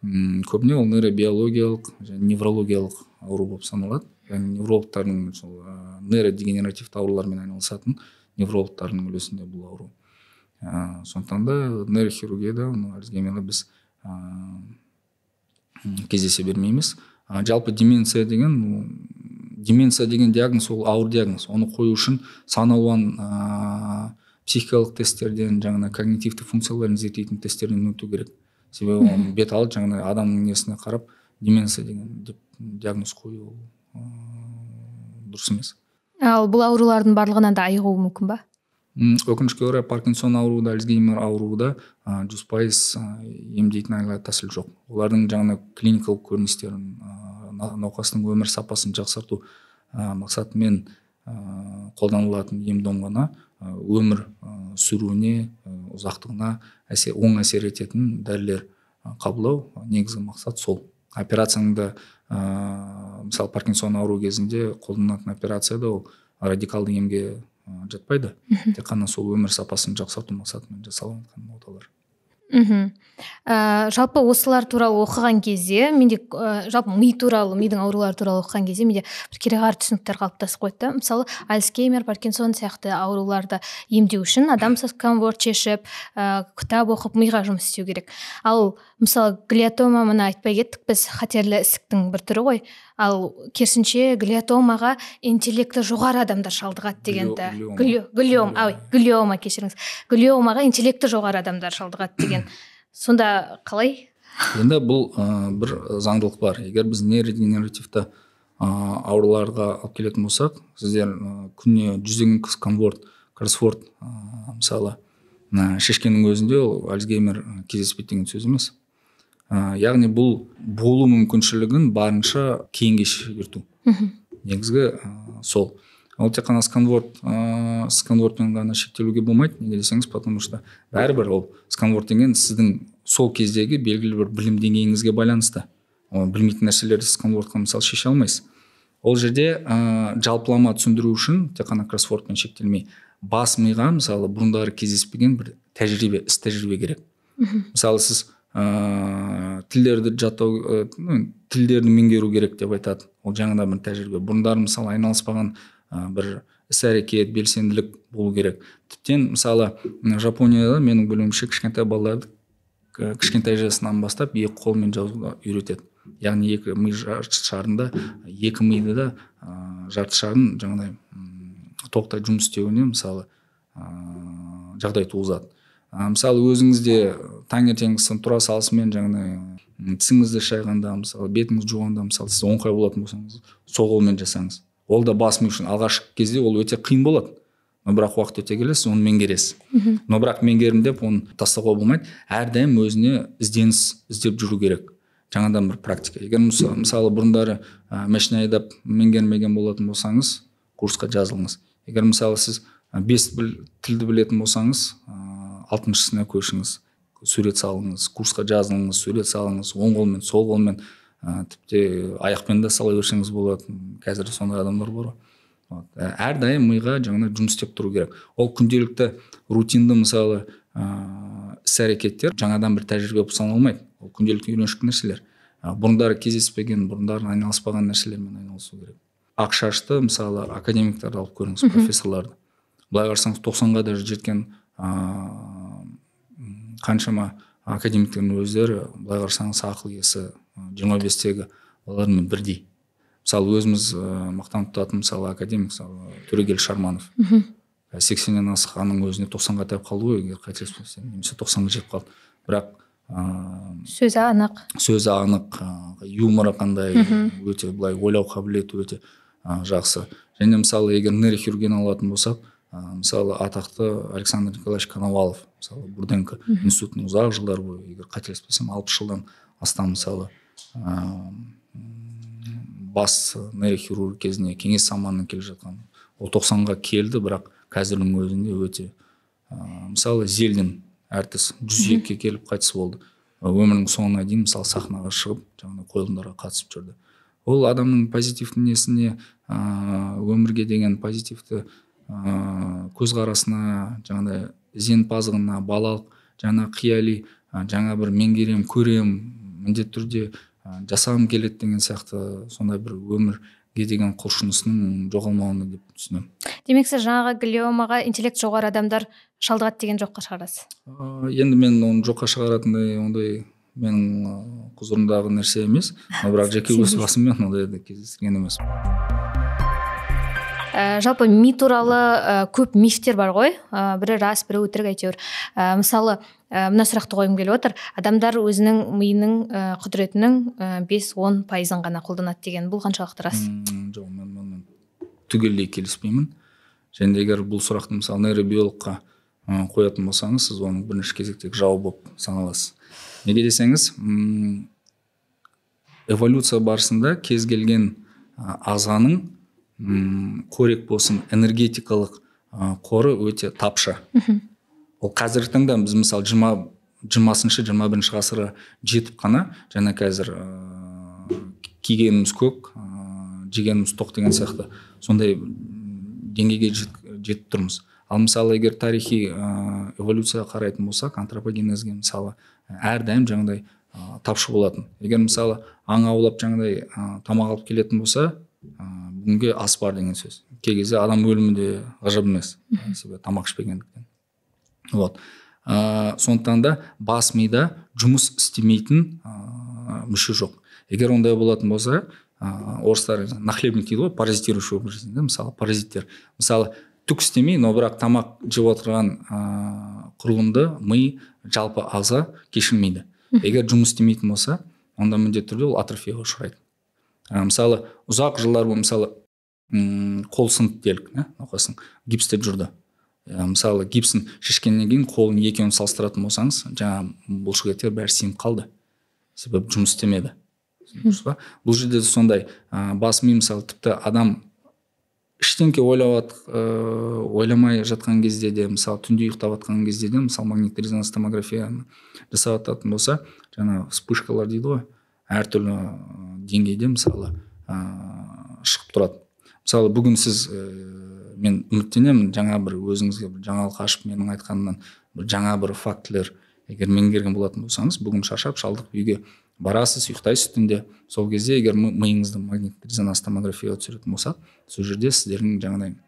Көбіне ол нейробиологиялық және неврологиялық ауру болып саналады. Яғни неврологтардың нейродегенеративті аурулармен айналысатын неврологтардың үлесінде бұл ауру. Сондықтан да нейрохирургияда Альцгеймерді біз кездесе бермейміз. Жалпы деменция деген диагноз ол ауыр диагноз. Оны қою үшін сан алуан психикалық тесттерден, жаңағы когнитивті функцияларын зерттейтін тесттерден өту керек. Себебі оны бет алып жаңағы адамның несіне қарап деменция деген диагноз қою дұрыс емес. Ал бұл аурулардың барлығынан да айығуы мүмкін ба? Өкінішке орай Паркинсон ауруы, Альцгеймер ауруы да 100% емдейтін айла тәсіл жоқ. Олардың жаңағы клиникалық көріністерін, науқастың өмір сапасын жақсарту мақсатымен қолданылатын ем-дом ғана өмір сүруіне, ұзақтығына оң әсер ететін дәрілер қабылдау негізгі мақсат сол. Операцияңда мысалы Паркинсон ауру кезінде қолданылатын операцияда ол радикалды емге жатпайды. Тек қана сол өмір сапасын жақсарту мақсатымен жасалған оталар. Жалпы осылар туралы оқыған кезде менде жалпы ми туралы, мидың аурулары туралы оқыған кезде менде бір кереғар түсініктер қалыптасып қойды. Мысалы Альцгеймер, Паркинсон сияқты ауруларды емдеу үшін адам сканворд шешіп, кітап оқып миға жұмыс істеу керек. Ал мысалы глиотома, мына айтпай кеттік біз, қатерлі ісіктің бір түрі ғой. Ал керісінше глиотомаға интеллекті жоғары адамдар шалдығады дегенді. Глиома кешіріңіз. Глиомаға интеллекті жоғары адамдар шалдығады деген. Сонда қалай? Енді бұл бір заңдылық бар. Егер біз нейродегенеративті ауруларға алып келетін болсақ, сіздер күніне 100 сканворд, кроссворд мысалы шешкеннің өзінде ол Альцгеймер кездеспейді деген сөз емес. Яғни бұл болу мүмкіншілігін барынша кейінге шегерту. Негізгі сол. Ол тек қана сканвордпен ғана шектелуге болмайды, неге десеңіз, потому что бәрібір ол сканворд деген сіздің сол кездегі белгілі бір білім деңгейіңізге байланысты. Білмейтін нәрселерді сканвордқа мысалы шеше алмайсыз. Ол жерде жалпылама түсіндіру үшін тек қана кроссвордпен шектелмей, бас миға мысалы бұрындары кездеспеген бір тәжірибе, іс тәжірибе керек. Мысалы сіз тілдерді жаттау, тілдерді меңгеру керек деп айтады. Ол жаңадан бір тәжірибе. Бұрындары мысалы айналыспаған бір іс-әрекет, белсенділік болу керек. Тіптен мысалы Жапонияда менің білуімше кішкентай балаларды кішкентай жасынан бастап екі қолмен жазуды үйретеді. Яғни екі ми жарты шарында, екі миды да жарты шарын жаңағыдай толықтай жұмыс істеуіне мысалы жағдай туғызады. Мысалы өзіңізде таңертеңгісін тұра салысымен жаңағыдай тісіңізді шайғанда, мысалы бетіңіз жуғанда, мысалы сіз оң қол болатын болсаңыз, сол қолмен жасаңыз. Ол да бас ми үшін алғашқы кезде ол өте қиын болады. Но бірақ уақыт өте келе сіз оны меңгересіз. Но бірақ меңгердім деп оны тастауға болмайды. Әрдайым өзіне ізденіс іздеп жүру керек. Жаңадан бір практика. Егер мысалы бұрындары машина айдап меңгермеген болатын болсаңыз, курсқа жазылыңыз. Егер мысалы сіз 5 тілді білетін болсаңыз, 6-шысына көшіңіз, сурет салыңыз, курсқа жазылыңыз, сурет салыңыз, оң қолмен, сол қолмен, тіпті аяқпен де сала берсеңіз болады. Қазір сондай адамдар бар. Әрдайым миға жаңа жұмыс істеп тұру керек. Ол күнделікті рутинді мысалы іс-әрекеттер жаңадан бір тәжірибе болып саналмайды. Ол күнделікті үйреншікті нәрселер. Бұрындары кездеспеген, бұрындары айналыспаған нәрселермен айналысу керек. Ақ шашты мысалы академиктарды алып көріңіз, профессорларды. Былай қарасаңыз 90-ға даже жеткен қаншама академиктердің өздері былай қарасаңыз ақыл есі 25-тегі олармен бірдей. Мысалы өзіміз мақтан тұтатын мысалы академик Төрегел Шарманов 80-нен асқанның өзіне 90-ға таяп қалды ғой, егер қателеспесем, немесе 90-ға жетіп қалды. Бірақ сөзі анық, юморы қандай, өте былай ойлау қабілеті өте жақсы. Және мысалы егер нейрохирургияны алатын болсақ, мысалы атақты Александр Николаевич Коновалов, мысалы Бурденко институтының ұзақ жылдар бойы, егер қателеспесем 60 жылдан астам мысалы бас нейрохирург кезінде кеңес заманынан келе жатқан, ол 90-ға келді, бірақ қазірдің өзінде өте мысалы Зельдин әртіс 102-ге келіп қайтыс болды, өмірінің соңына дейін мысалы сахнаға шығып жаңағы қойылымдарға қатысып жүрді. Ол адамның позитивті несіне, өмірге деген позитивті көзқарасына, жаңағыдай зеңпазығына, балалық жаңа қияли, жаңа бір меңгерем, көрем, міндетті түрде жасағым келеді деген сияқты сондай бір өмірге деген құлшынысының жоғалмауына деп түсінемін. Демек сіз жаңағы глиомаға интеллект жоғары адамдар шалдығады деген жоққа шығарасыз? Енді мен оны жоққа шығаратындай ондай менің құзырымдағы нәрсе емес, бірақ жеке өз басыммен ондайды кездескен емес. Жалпы ми туралы көп мифтер бар ғой, бірі рас, бірі өтірік әйтеуір. Мысалы, мына сұрақты қойғым келіп отыр. Адамдар өзінің миының құдіретінің 5-10% ғана қолданады деген, бұл қаншалықты рас? Жоқ, мен түгелдей келіспеймін. Және егер бұл сұрақты мысалы нейробиологқа қоятын болсаңыз, сіз оның бірінші кезектегі жауап болып саналасыз. Неге десеңіз, эволюция барысында кез келген ағзаның қорек болсын, энергетикалық қоры өте тапшы. Ол қазіргі таңда біз мысалы 20-21 ғасырға жетіп қана, және қазір кигеніміз көк, жегеніміз тоқ деген сияқты сондай деңгейге жетіп тұрмыз. Ал мысалы егер тарихи эволюцияға қарайтын болсақ, антропогенезге мысалы әрдайым жаңағыдай тапшы болатын. Егер мысалы аң аулап жаңағыдай тамақ алып келетін болса, бүгінге ас бар деген сөз. Кей кезде адам өлімі де ғажап емес, себебі тамақ ішпегендіктен. Сондықтан да бас мида жұмыс істемейтін мүше жоқ. Егер ондай болатын болса, орыстар нахлебник дейді ғой, паразитирующий образ жизни, мысалы паразиттер. Мысалы түк істемей, но бірақ тамақ жеп отырған құрылымды ми, жалпы ағза кешірмейді. Егер жұмыс істемейтін болса, онда міндетті түрде ол атрофияға ұшырайды. Мысалы ұзақ жылдар бойы мысалы қол сынды делік, науқастың гипсте жүрді. Мысалы гипсін шешкеннен кейін қолын екеуін салыстыратын болсаңыз, жаңа бұлшықеттер бәрі семіп қалды, себебі жұмыс істемеді. Бұл жерде сондай бас ми мысалы тіпті адам іштеңке ойламай жатқан кезде де, мысалы түнде ұйықтап жатқан кезде де, мысалы магнитті резонанс томографияны жасап жататын болса, жаңа вспышкалар дейді ғой, әртүрлі деңгейде мысалы шығып тұрады. Мысалы бүгін сіз мен үміттенемін, жаңа бір өзіңізге бір жаңалық ашып менің айтқанымнан бір жаңа бір фактілер егер меңгерген болатын болсаңыз, бүгін шаршап шалдық үйге барасыз, ұйықтайсыз түнде. Сол кезде егер миыңызды магнитті резонанс томографияға түсіретін болсақ, сол жерде сіздердің жаңағыдай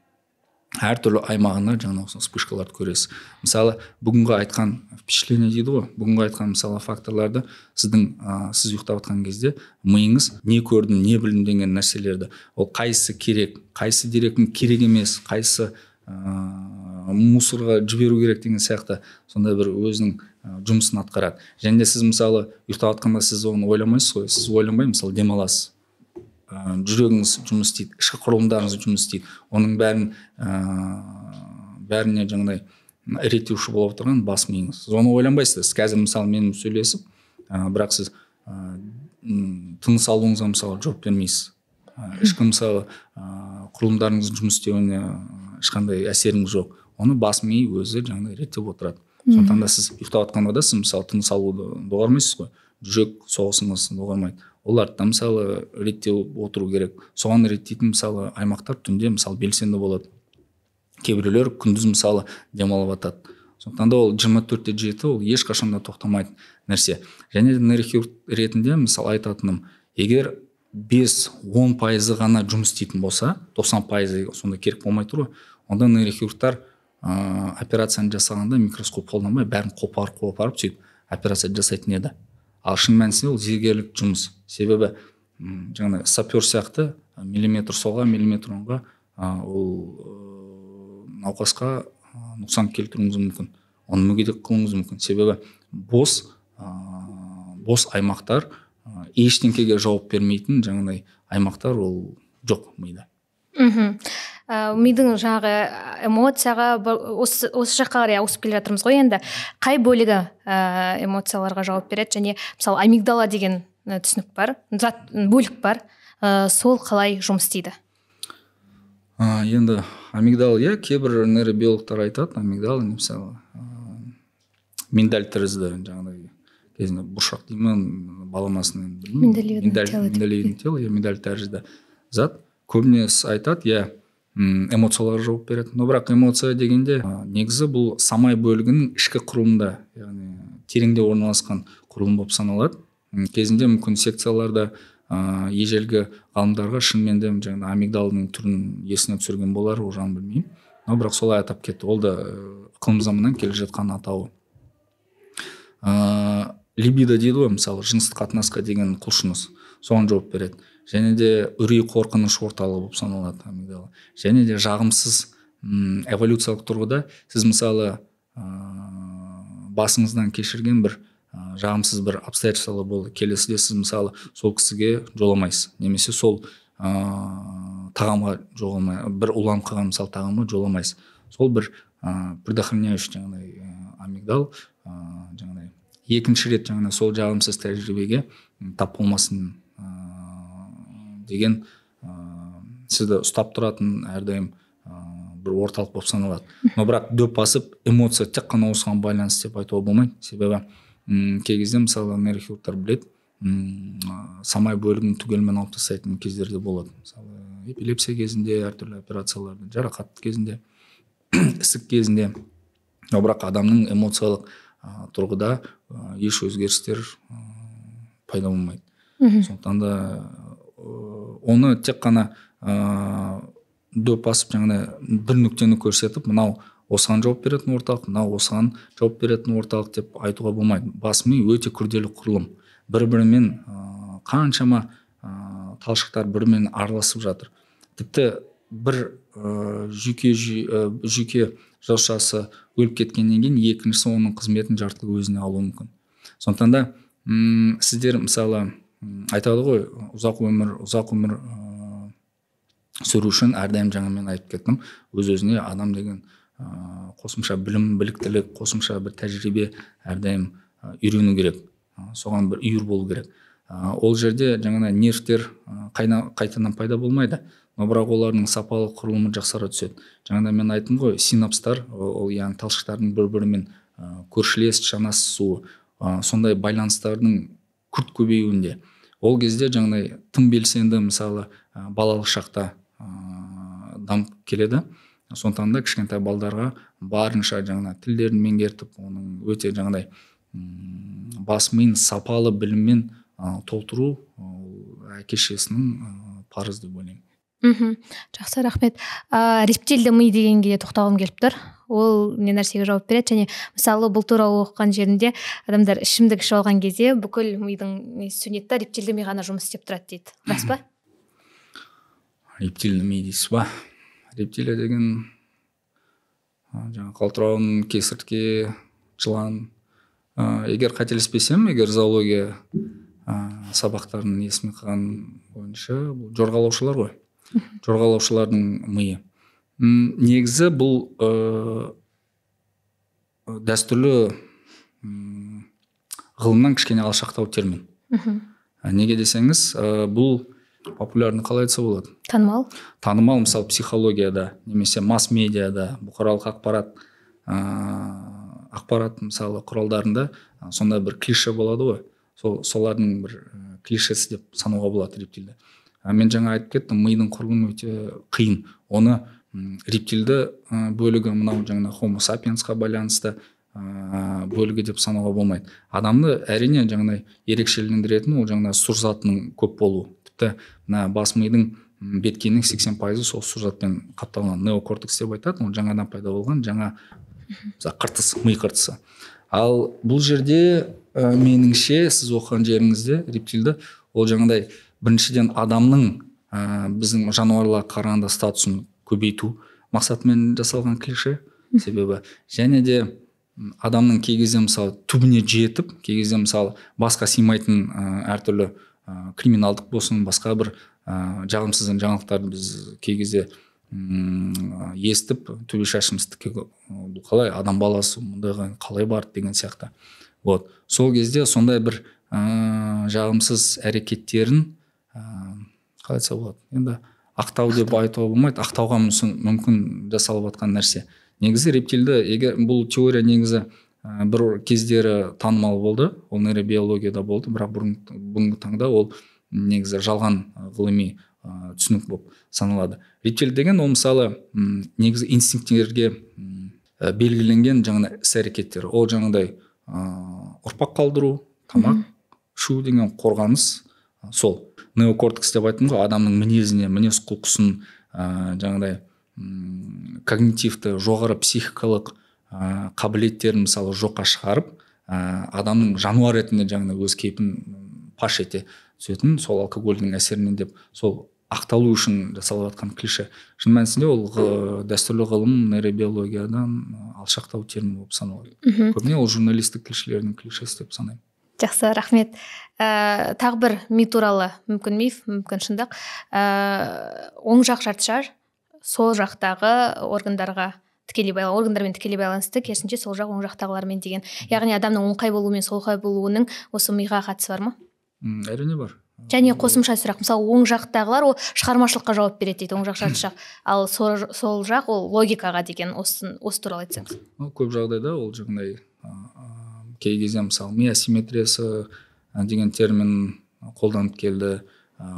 әртүрлі аймағына жаңағы вспышкаларды көресіз. Мысалы бүгінгі айтқан впечатление дейді ғой, бүгінгі айтқан мысалы факторларды сіз ұйықтап жатқан кезде миыңыз не көрдім, не білдім деген нәрселерді, ол қайсысы керек, қайсы деректің керек емес, қайсы мусорға жіберу керек деген сияқты сондай бір өзінің жұмысын атқарады. Және де сіз мысалы ұйықтап жатқанда сіз оны ойламайсыз ғой, сіз ойланбай мысалы демаласыз. Жүрегіңіз жұмыс істейді, ішкі құрылымдарыңыз жұмыс істейді. Оның бәріне жаңағыдай реттеуші болып отырған бас миыңыз. Сіз оны ойланбайсыз. Сіз қазір мысалы менімен сөйлесіп, бірақ сіз тыныс алуыңызға мысалы жауап бермейсіз. Ішкі мысалы құрылымдарыңыз жұмыс істеуіне ешқандай әсеріңіз жоқ. Оны бас ми өзі жаңағыдай реттеп отырады. Сондықтан да сіз ұйықтап жатқанда да сіз мысалы тыныс алуды доғармайсыз ғой. Жүрек соғысыңыз доғармайды. Оларды мысалы реттеп отыру керек. Соған реттейтін мысалы аймақтар түнде мысалы белсенді болады. Кейбіреулер күндіз мысалы демалып жатады. Сондықтан да ол 24/7 ол ешқашан да тоқтамайтын нәрсе. Және нейрохирург ретінде мысалы айтатыным, егер 5-10% ғана жұмыс істейтін болса, 90% сонда керек болмай тұр ғой, онда нейрохирургтар операцияны жасағанда микроскоп қолданбай бәрін қопарып сөйтіп операция жасайтын еді. Ал шын мәнісінде ол зергерлік жұмыс. Себебі жаңағы сапер сияқты миллиметр солға, миллиметр оңға ол науқасқа нұқсан келтіруіңіз мүмкін. Оны мүгедек қылуыңыз мүмкін. Себебі бос аймақтар, ештеңкеге жауап бермейтін жаңағыдай аймақтар ол жоқ мида. мидың жаңағы эмоцияға осы жаққа қарай ауысып келе жатырмыз ғой енді. Қай бөлігі эмоцияларға жауап береді, және мысалы амигдала деген түсінік бар, бөлік бар, сол қалай жұмыс істейді? Енді амигдал, кейбір нейробиологтар айтады, амигдал мысалы миндаль тәрізді, жаңағыдай кезінде бұршақ деймін, баламасының миндалевидный тело, миндаль тәрізді зат. Көбінесе айтады, эмоцияларға жауап береді. Но бірақ эмоция дегенде негізі бұл самай бөлігінің ішкі құрылымда, яғни тереңде орналасқан құрылым болып саналады. Кезінде мүмкін секцияларда ежелгі ғалымдарға шынымен де жаңағы амигдалдың түрін есіне түсірген болар, ол жағын білмеймін. Но бірақ солай атап кетті. Ол да ықылым заманнан келе жатқан атауы. Либидо дейді ғой, мысалы жыныстық қатынасқа деген құлшыныс, соған жауап береді. Және де үрей қорқыныш орталығы болып саналады амигдала. Және де жағымсыз эволюциялық тұрғыда сіз мысалы басыңыздан кешірген бір жағымсыз бір обстоятельстволар болды. Келесіде сіз мысалы сол кісіге жоламайсыз, немесе сол тағамға жоламай, бір уланып қалған мысалы тағамға жоламайсыз. Сол бір предохраняющий жаңағыдай амигдал жаңағыдай екінші рет жаңағыдай сол жағымсыз тәжірибеге тап болмасын деген сізді ұстап тұратын әрдайым бір орталық болып саналады. Но бірақ дөп басып эмоция тек қана осыған байланысты деп айтуға болмайды. Себебі кей кезде мысалы нейрохирургтар біледі, самай бөлігін түгелмен алып тастайтын кездерде болады. Мысалы эпилепсия кезінде, әртүрлі операцияларды, жарақат кезінде, ісік кезінде. Но бірақ адамның эмоциялық тұрғыда еш өзгерістер пайда болмайды. Сондықтан да оны тек қана дөп басып жаңағыдай бір нүктені көрсетіп, мынау осыған жауап беретін орталық, мынау осыған жауап беретін орталық деп айтуға болмайды. Бас ми өте күрделі құрылым. Бір-бірімен қаншама талшықтар бір-бірімен араласып жатыр. Тіпті бір жүйке жасушасы өліп кеткеннен кейін екіншісі оның қызметін жартылай өзіне алуы мүмкін. Сондықтан да сіздер мысалы айтады ғой, ұзақ өмір сүру үшін әрдайым жаңа мен айтып кеттім, өз-өзіне адам деген қосымша білім, біліктілік, қосымша бір тәжірибе әрдайым үйрену керек. Соған бір үйір болу керек. Ол жерде жаңа нервтер қайтадан пайда болмайды, но бірақ олардың сапалы құрылымы жақсара түседі. Жаңа мен айттым ғой, синапстар, ол яғни талшықтардың бір-бірімен көршілес жанасуы, сондай байланыстардың күрт көбеюінде. Ол кезде жаңағыдай тым белсенді мысалы балалық шақта дамып келеді. Сондықтан да кішкентай балдарға барынша жаңағыдай тілдерін меңгертіп, оның өте жаңағыдай бас миын сапалы біліммен толтыру әке-шешесінің парызы деп ойлаймын. Жақсы, рахмет. Рептильді ми дегенге тоқталғым келіп тұр. Ол не нәрсеге жауап береді, және мысалы бұл туралы оқыған жерінде адамдар ішімдік ішіп алған кезде бүкіл мидың сөнеді да, рептильді ми ғана жұмыс істеп тұрады дейді. Рас па? Рептильді ми дейсіз ба? Рептилия деген жаңа қалтырауын, кесіртке, жылан. Егер қателеспесем, егер зоология сабақтарын есіме қалған бойынша, бұл жорғалаушылар ғой. Жорғалаушылардың миы. Негізі бұл дәстүрлі ғылымнан кішкене алшақтау термин. Неге десеңіз, бұл популярны қалай айтса болады? Танымал, мысалы психологияда, немесе масс-медиада, бұқаралық ақпарат мысалы құралдарында сонда бір клише болады ғой. Солардың бір клишесі деп санауға болады рептильді. Мен жаңа айтып кеттім, мидың құрылымы өте қиын. Оны рептильді бөлігі мынау жаңа Homo sapiensқа байланысты бөлігі деп санауға болмайды. Адамды әрине жаңағыдай ерекшелендіретін ол жаңа сұр затының көп болуы. Тіпті бас мидың беткейінің 80% сол сұр затпен қапталған неокортекс деп айтады. Ол жаңадан пайда болған жаңа қыртыс, ми қыртысы. Ал бұл жерде меніңше сіз оқыған жеріңізде рептильді ол жаңағыдай біріншіден адамның біздің жануарларға қарағанда статусын көбейту мақсатымен жасалған клише. Себебі және де адамның кей кезде мысалы түбіне жетіп, кей кезде мысалы басқа сыймайтын әртүрлі криминалдық болсын, басқа бір жағымсыз жаңалықтарды біз кей кезде естіп төбе шашымыз тіке, бұл қалай адам баласы мұндайға қалай барды деген сияқты. Вот сол кезде сондай бір жағымсыз әрекеттерін қалай айтса болады, енді ақтау деп айтуға болмайды, ақтауға мүмкін жасалып жатқан нәрсе. Негізі рептилді, егер бұл теория негізі бір кездері танымал болды, ол нейробиологияда болды, бірақ бүгінгі таңда ол негізі жалған ғылыми түсінік болып саналады. Рептиль деген ол мысалы негізі инстинкттерге белгіленген жаңа іс-әрекеттер. Ол жаңағыдай ұрпақ қалдыру, тамақ ішу деген қорғаныс. Сол неокортекс деп айттым ғой, адамның мінезіне, мінез құлқысын, жаңағыдай когнитивті жоғары психикалық қабілеттерін мысалы жоққа шығарып, адамның жануар ретінде жаңағыдай өз кейпін паш ете түсетін сол алкогольдің әсерінен деп сол ақталу үшін жасалып жатқан клише. Шын мәнісінде ол дәстүрлі ғылым нейробиологиядан алшақтау термин болып саналады. Көбіне ол журналистік клишелердің клишесі деп санаймын. Жақсы, рахмет. Тағы бір ми туралы, мүмкін миф, мүмкін шындық. Оң жақ жарты шар сол жақтағы органдармен тікелей байланысты, керісінше сол жақ оң жақтағылармен деген. Яғни адамның оңқай болуы мен солқай болуының осы миға қатысы бар ма? Әрине бар. Және қосымша сұрақ, мысалы оң жақтағылар ол шығармашылыққа жауап береді дейді, оң жақ жарты жақ, ал сол жақ ол логикаға деген, осы туралы айтсаңыз. Көп жағдайда ол жаңағыдай кей кезде мысалы ми асимметриясы деген термин қолданып келді,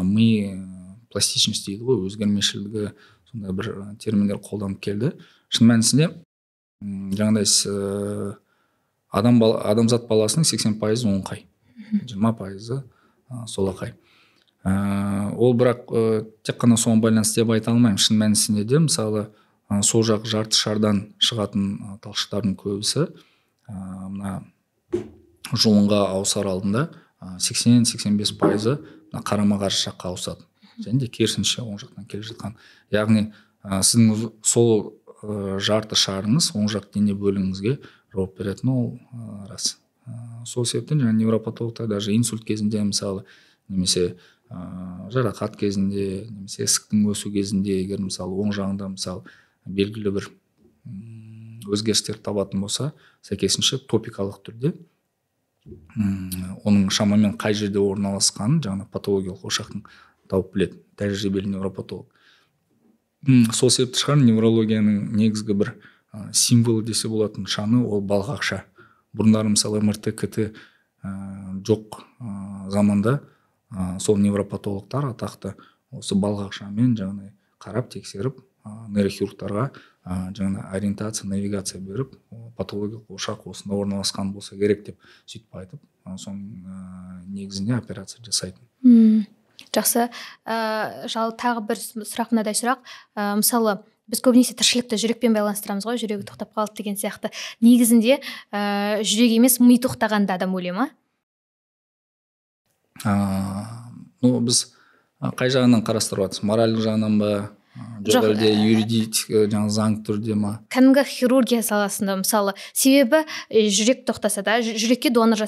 ми пластичность дейді ғой, өзгермешілігі, сондай бір терминдер қолданып келді. Шын мәнісінде жаңағыдай адамзат баласының 80% оңқай, 20% солақай. Ол бірақ тек қана соған байланысты деп айта алмаймын. Шын мәнісінде де мысалы сол жақ жарты шардан шығатын талшықтардың көбісі мына жұлынға ауысар алдында 80-85% қарама-қарсы жаққа ауысады. Және де керісінше оң жақтан келе жатқан. Яғни сіздің сол жарты шарыңыз оң жақ дене бөлігіңізге жауап беретін, ол рас. Сол себептен жаңа невропатологтар даже инсульт кезінде мысалы, немесе жарақат кезінде, немесе ісіктің өсу кезінде, егер мысалы оң жағында мысалы белгілі бір өзгерістер табатын болса, сәйкесінше топикалық түрде оның шамамен қай жерде орналасқанын жаңа патологиялық ошақтың тауып біледі, тәжірибелі невропатолог. Сол себепті шығар неврологияның негізгі бір символы десе болатын шаны ол балғақша. Бұрындары мысалы МРТ, КТ жоқ заманда сол невропатологтар атақты осы балғақшамен жаңағыдай қарап тексеріп, нейрохирургтарға жаңа ориентация, навигация беріп, патологиялық ошақ осында орналасқан болса керек деп сөйтіп айтып, соның негізінде операция жасайтын. Жақсы. Тағы бір сұрақ, мынадай сұрақ. Мысалы, біз көбінесе тіршілікті жүрекпен байланыстырамыз ғой, жүрегі тоқтап қалды деген сияқты. Негізінде жүрек емес, ми тоқтағанда адам өле ма? Біз қай жағынан қарастырып жатырмыз? Моральдық жағынан ба? Жоқ, әлде юридик жаңа заң түрде ма? Кәдімгі хирургия саласында мысалы, себебі жүрек тоқтаса да жүрекке донор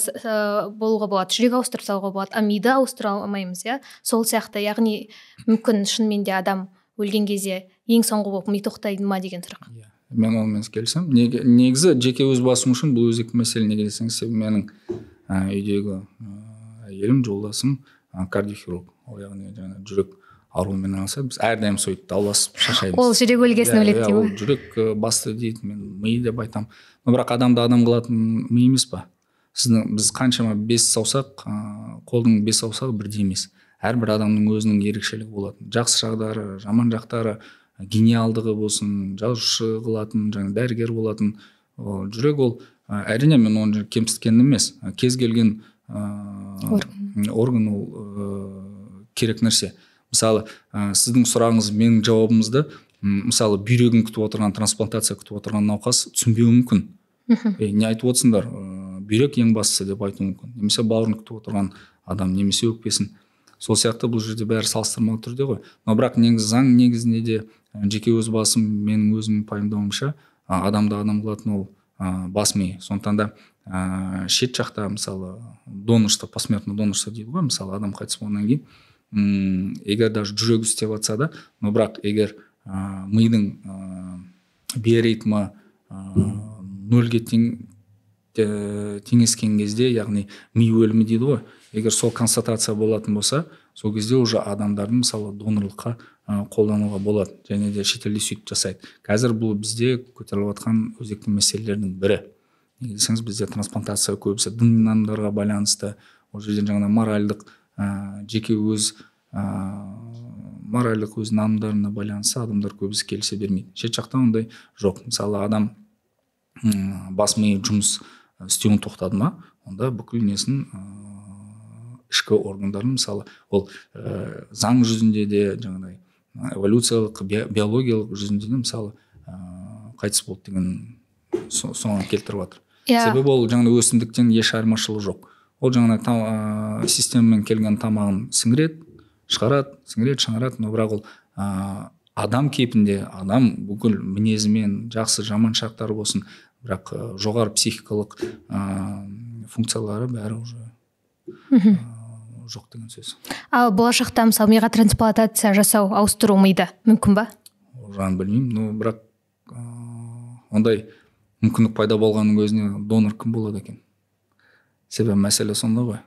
болуға болады, жүрек ауыстырып салуға болады, а миды ауыстыра алмаймыз, иә? Сол сияқты, яғни мүмкін шынымен де адам өлген кезде ең соңғы болып ми тоқтайды ма деген сұрақ. Мен онымен келісемін. Негізі жеке өз басым үшін бұл өзекті мәселе. Неге десеңіз, менің үйдегі әйелім, жолдасым кардиохирург. Ол яғни жаңа жүрек ауруымен айналысады. Біз әрдайым сөйтіп дауласып шашаймыз. Ол жүрек өлгесін өледі деймін. Ол жүрек басты дейді, мен ми деп айтамын. Бірақ адамды адам қылатын ми емес па? Біз қаншама 5 саусақ, қолдың 5 саусағы бірдей емес. Әрбір адамның өзінің ерекшелігі болады. Жақсы жақтары, жаман жақтары, гениалдығы болсын, жазушы қылатын, жаңа дәрігер болатын. Жүрек ол әрине мен оны кемсіткен емес. Кез келген орган ол керек нәрсе. Мысалы, сіздің сұрағыңыз менің жауабымызды, мысалы, бүйрегін күтіп отырған, трансплантация күтіп отырған науқас түсінбеуі мүмкін. Не айтып отырсыңдар? Бүйрек ең бастысы деп айтуы мүмкін. Немесе бауырын күтіп отырған адам, немесе өкпесін. Сол сияқты бұл жерде бәрі салыстырмалы түрде ғой. Но бірақ заң негізінде де жеке өз басым, менің өзімнің пайымдауымша, адамды адам қылатын ол бас ми. Сондықтан да шет жақта мысалы донорство, посмертное донорство дейді ғой, мысалы адам қайтыс болғаннан кейін егер даже жүрегі істеп жатса да, но бірақ егер мидың биоритмі нөлге теңескен кезде, яғни ми өлімі дейді ғой, егер сол констатация болатын болса, сол кезде уже адамдардың мысалы донорлыққа қолдануға болады, және де шетелде сөйтіп жасайды. Қазір бұл бізде көтеріліп жатқан өзекті мәселелердің бірі. Неге десеңіз, бізде трансплантация көбісі дін нанымдарға байланысты, ол жерден жаңа моральдық жеке өз моральдық өз нанымдарына байланысты адамдар көбісі келісе бермейді. Шет жақта ондай жоқ. Мысалы адам бас ми жұмыс істеуін тоқтады ма, онда бүкіл несін ішкі органдарын, мысалы ол заң жүзінде де, жаңағыдай эволюциялық биологиялық жүзінде де мысалы қайтыс болды деген соған келтіріп жатыр. Себебі ол жаңағыдай өсімдіктен еш айырмашылығы жоқ. Ол жаңағыдай системамен келген тамағын сіңіреді, шығарады, но бірақ ол адам кейпінде, адам бүкіл мінезімен, жақсы жаман шақтары болсын, бірақ жоғары психикалық функциялары бәрі уже жоқ деген сөз. Ал болашақта мысалы миға трансплантация жасау, ауыстыру миды мүмкін ба? Жағын білмеймін, но бірақ ондай мүмкіндік пайда болғанның өзіне донор кім болады екен? Себебі мәселе сонда ғой.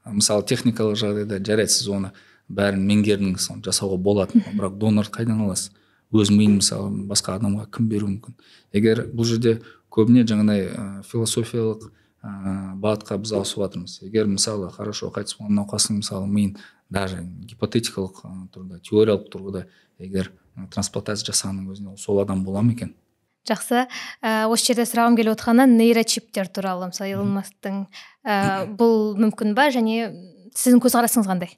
Мысалы техникалық жағдайда жарайды, сіз оны бәрін меңгердіңіз, жасауға болады, бірақ донор қайдан аласыз? Өз миын мысалы басқа адамға кім беру мүмкін? Егер бұл жерде көбіне жаңағыдай философиялық бағытқа біз ауысып жатырмыз. Егер мысалы хорошо қайтыс болған науқастың мысалы миын даже гипотетикалық тұрғыда, теориялық тұрғыда егер трансплантация жасағанның өзіне сол адам бола ма екен? Жақсы. Осы жерде сұрағым келіп отырғаны нейрочиптер туралы. Мысалы Илон Масктың бұл мүмкін ба, және сіздің көзқарасыңыз қандай?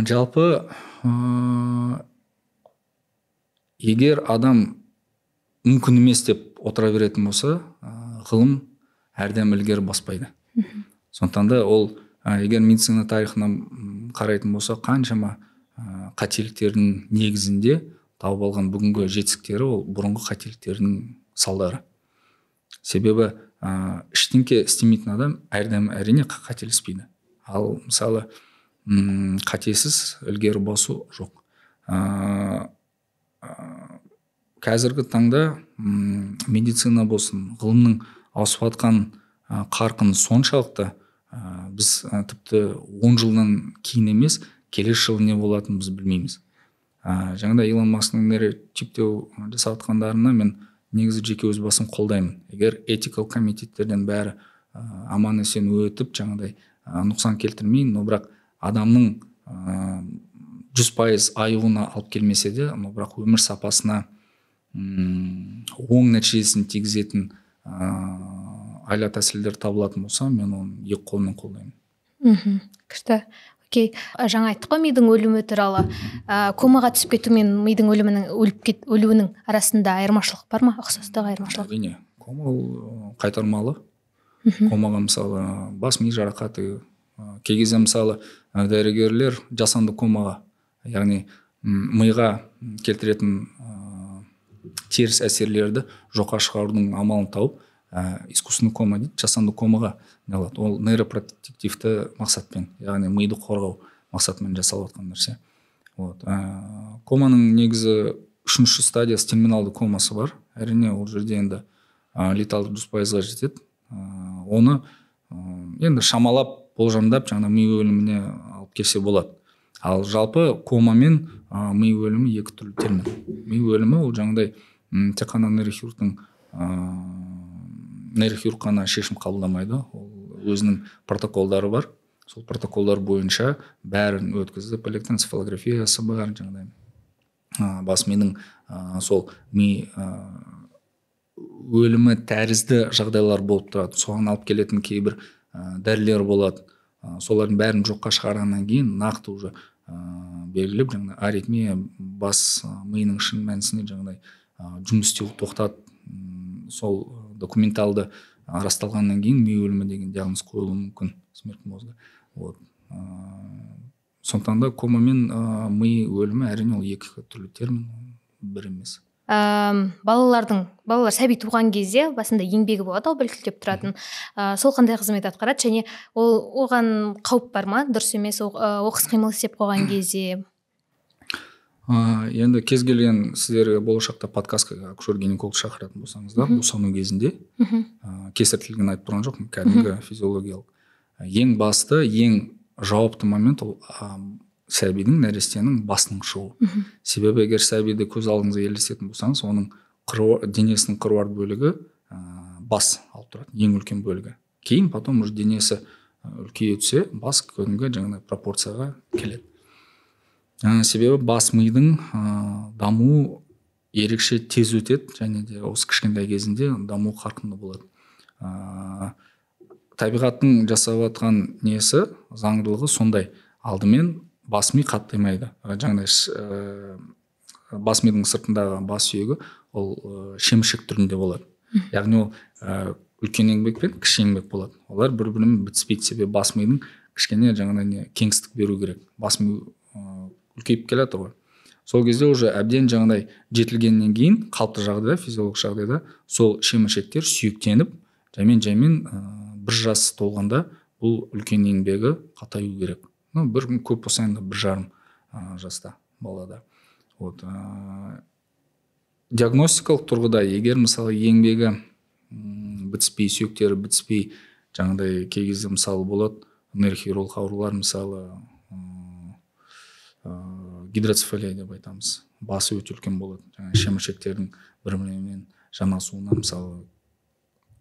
Жалпы егер адам мүмкін емес деп отыра беретін болса, ғылым әрдем ілгері баспайды. Сондықтан да ол егер медицина тарихына қарайтын болса, қаншама қателіктердің негізінде тауып алған бүгінгі жетістіктері ол бұрынғы қателіктердің салдары. Себебі ештеңке істемейтін адам әрдем әрине қателеспейді. Ал мысалы қатесіз ілгері басу жоқ. Қазіргі таңда медицина болсын, ғылымның ауысып жатқан қарқыны соншалықты, біз тіпті 10 жылдан кейін емес, келесі жылы не болатынын біз білмейміз. Жаңағыда Илон Масктың нейрочиптеу жасап жатқандарына мен негізі жеке өз басым қолдаймын. Егер этикалық комитеттерден бәрі аман есен өтіп, жаңағыдай нұқсан келтірмейін, но бірақ адамның 100% аюына алып келмесе де, но бірақ өмір сапасына оң нәтижесін тигізетін айла тәсілдер табылатын болса, мен оны екі қолмен қолдаймын. Күшті. Окей. Жаңа айттық қой мидың өлімі туралы. Комаға түсіп кету мен мидың өлуінің арасында айырмашылық бар ма? Ұқсастық айырмашылық? Әрине. Кома ол қайтармалы. Комаға мысалы бас ми жарақаты, кей кезде мысалы дәрігерлер жасанды комаға, яғни миға келтіретін теріс әсерлерді жоққа шығарудың амалын тауып, искусственный кома дейді, жасанды комаға алады. Ол нейропротективті мақсатпен, яғни миды қорғау мақсатымен жасалып жатқан нәрсе. Команың негізі 3-ші стадиясы терминалды комасы бар. Әрине ол жерде енді леталдық 100%-ға жетеді. Оны енді шамалап, болжамдап, жаңа ми өліміне алып келсе болады. Ал жалпы кома мен ми өлімі екі түрлі термин. Ми өлімі ол жаңағыдай тек қана нейрохирург қана шешім қабылдамайды. Ол өзінің протоколдары бар. Сол протоколдар бойынша бәрін өткізіп, электроэнцефалографиясы бар, жаңағыдай бас миның сол ми өлімі тәрізді жағдайлар болып тұрады. Соған алып келетін кейбір дәрілер болады. Солардың бәрін жоққа шығарғаннан кейін нақты уже белгілеп, жаңағыдай аритмия, бас миының шын мәнісінде жаңағыдай жұмыс істеуі тоқтат, сол документалды расталғаннан кейін ми өлімі деген диагноз қойылуы мүмкін, смерть мозга. Сондықтан да кома мен ми өлімі әрине ол екі түрлі термин, бір емес. Балалар сәби туған кезде басында еңбегі болады, бөлтілдеп тұратын. Сол қандай қызмет атқарады, және оған қауіп бар ма? Дұрыс емес, оқыс қимыл істеп қойған кезде? Енді кез келген сіздерге болашақта подкастқа акушер-гинеколог шақыратын болсаңыздар, босану кезінде кесір тілігін айтып тұрған жоқпын, кәдімгі физиологиялық. Ең басты, ең жауапты момент ол сәбидің, нәрестенің басының шығу. Себебі егер сәбиді көз алдыңызға елестететін болсаңыз, оның денесінің қыруар бөлігі бас алып тұрады, ең үлкен бөлігі. Кейін потом уже денесі үлкейе түсе, бас кәдімгі жаңағыдай пропорцияға келеді. Себебі бас мидың дамуы ерекше тез өтеді, және де осы кішкентай кезінде даму қарқынды болады. Табиғаттың жасап жатқан несі, заңдылығы сондай. Алдымен бас ми қаттаймайды. Жаңағыдай бас мидың сыртындағы бас сүйегі ол шемшік түрінде болады. Яғни ол үлкен еңбек пен кіші еңбек болады. Олар бір-бірімен бітіспейді, себебі бас мидың кішкене жаңағыдай кеңістік беру керек. Бас ми үлкейіп келеді ғой. Сол кезде уже әбден жаңағыдай жетілгеннен кейін қалыпты жағдайда, физиологиялық жағдайда сол шеміршектер сүйектеніп, жаймен бір жас толғанда бұл үлкен еңбегі қатаю керек. Бір көп болса енді 1,5 жаста балада. Вот. Диагностикалық тұрғыда егер мысалы еңбегі бітіспей, сүйектері бітіспей, жаңағыдай кей кезде мысалы болады нейрохирургиялық аурулар, мысалы гидроцефалия деп айтамыз. Басы өте үлкен болады. Шеміршектердің бір-бірімен жанасуына мысалы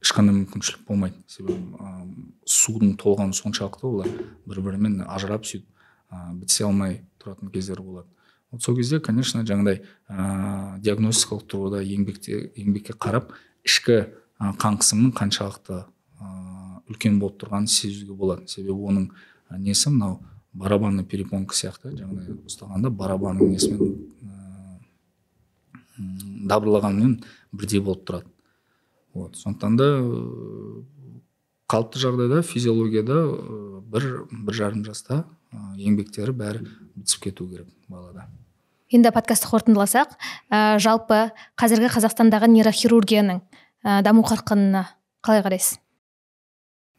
ешқандай мүмкіншілік болмайды. Себебі судың толғаны соншалықты олар бір-бірімен ажырап сөйтіп бітісе алмай тұратын кездер болады. Сол кезде, конечно, жаңағыдай диагностикалық тұрғыда еңбекке қарап, ішкі қан қысымының қаншалықты үлкен болып тұрғанын сезуге болады. Себебі оның несі мынау барабанный перепонка сияқты, жаңағыдай ұстағанда барабанның несімен дабырлағанмен бірдей болып тұрады. Вот. Сондықтан да қалыпты жағдайда физиологияда 1,5 жаста еңбектері бәрі бітісіп кету керек балада. Енді подкастты қорытындыласақ, жалпы қазіргі Қазақстандағы нейрохирургияның даму қарқынына қалай қарайсыз?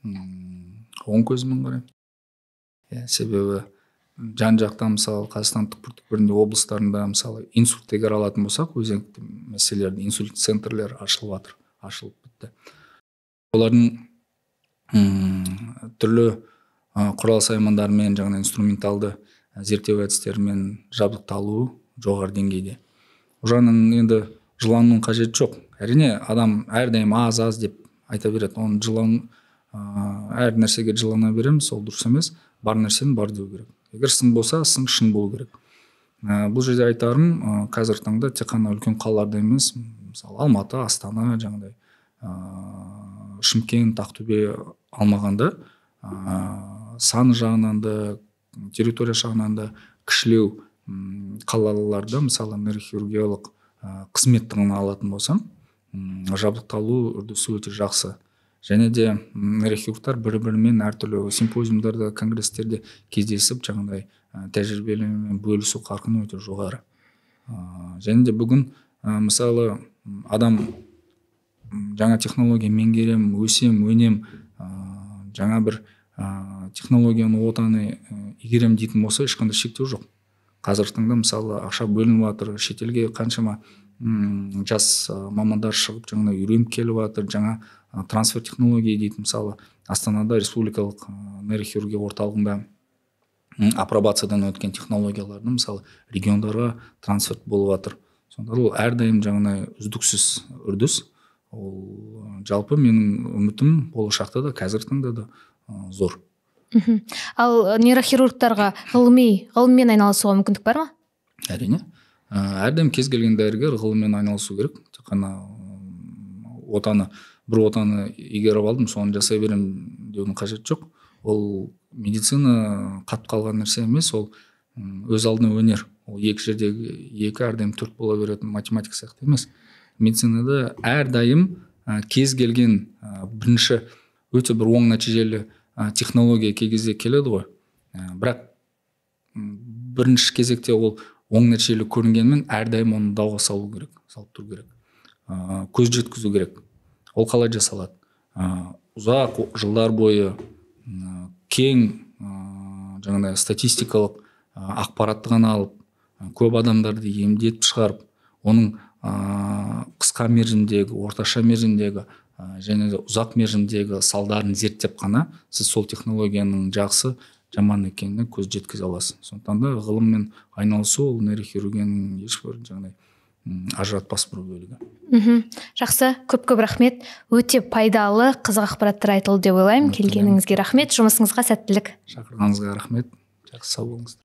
Оң көзімен қараймын. Себебі жан-жақта мысалы Қазақстан түкпір-түкпірінде облыстарында мысалы инсульт егер алатын болсақ, өзекті мәселелерді инсульт центрлер ашылып бітті. Олардың түрлі құрал саймандармен, жаңа инструменталды зерттеу әдістерімен жабдықталуы жоғары деңгейде. Ол жағынан енді жыланның қажеті жоқ. Әрине адам әрдайым аз деп айта береді. Оны әр нәрсеге жылана береміз, ол дұрыс емес. Бар нәрсені бар деу керек. Егер сын болса, сын шын болу керек. Бұл жерде айтарым, қазір таңда тек қана үлкен қалаларда емес, мысалы Алматы, Астана, жаңағыдай Шымкент, Ақтөбе алмағанда саны жағынан да, территория жағынан да кішілеу қалаларда мысалы нейрохирургиялық қызметтің алатын болсам, жабдықталу үрдісі өте жақсы. Және де нейрохирургтар бір-бірімен әртүрлі симпозиумдарда, конгресстерде кездесіп, жаңағыдай тәжірибелермен бөлісу қарқыны өте жоғары. Және де бүгін мысалы адам жаңа технология меңгерем, өсем, өнем, жаңа бір технологияны отаны игерем дейтін болса, ешқандай шектеу жоқ. Қазіргі таңда мысалы ақша бөлініп жатыр, шетелге қаншама жас мамандар шығып жаңа үйреніп келіп жатыр, жаңа трансфер технология дейтін мысалы Астанада республикалық нейрохирургия орталығында апробациядан өткен технологияларды мысалы региондарға трансфер болып жатыр. Сонда ол әрдайым жаңа үздіксіз үрдіс. Ол жалпы менің үмітім болашақта да қазіргі таңда да зор. Ал нейрохирургтарға ғылыммен айналысуға мүмкіндік бар ма? Әрине. Әрдайым кез келген дәрігер ғылыммен айналысу керек. Тек қана бір отаны игеріп алдым, соны жасай берем деудің қажеті жоқ. Ол медицина қатып қалған нәрсе емес, ол өз алдына өнер. Ол екі жердегі әрдайым 4 бола беретін математика сияқты емес. Медицинада әрдайым кез келген бірінші өте бір оң нәтижелі технология кей кезде келеді ғой. Бірақ бірінші кезекте ол оң нәтижелі көрінгенмен әрдайым оны дауға салып тұру керек. Көз жеткізу керек. Ол қалай жасалады? Ұзақ жылдар бойы кең жаңағыдай статистикалық ақпаратты ғана алып, көп адамдарды емдетіп шығарып, оның қысқа мерзімдегі, орташа мерзімдегі және де ұзақ мерзімдегі салдарын зерттеп қана сіз сол технологияның жақсы жаман екеніне көз жеткізе аласыз. Сондықтан да ғылыммен айналысу ол нейрохирургияның ешбір жаңағыдай ажыратпас бір бөлігі. Жақсы, көп рахмет. Өте пайдалы, қызық ақпараттар айтылды деп ойлаймын. Келгеніңізге рахмет, жұмысыңызға сәттілік. Шақырғаныңызға рахмет. Жақсы, сау болыңыз.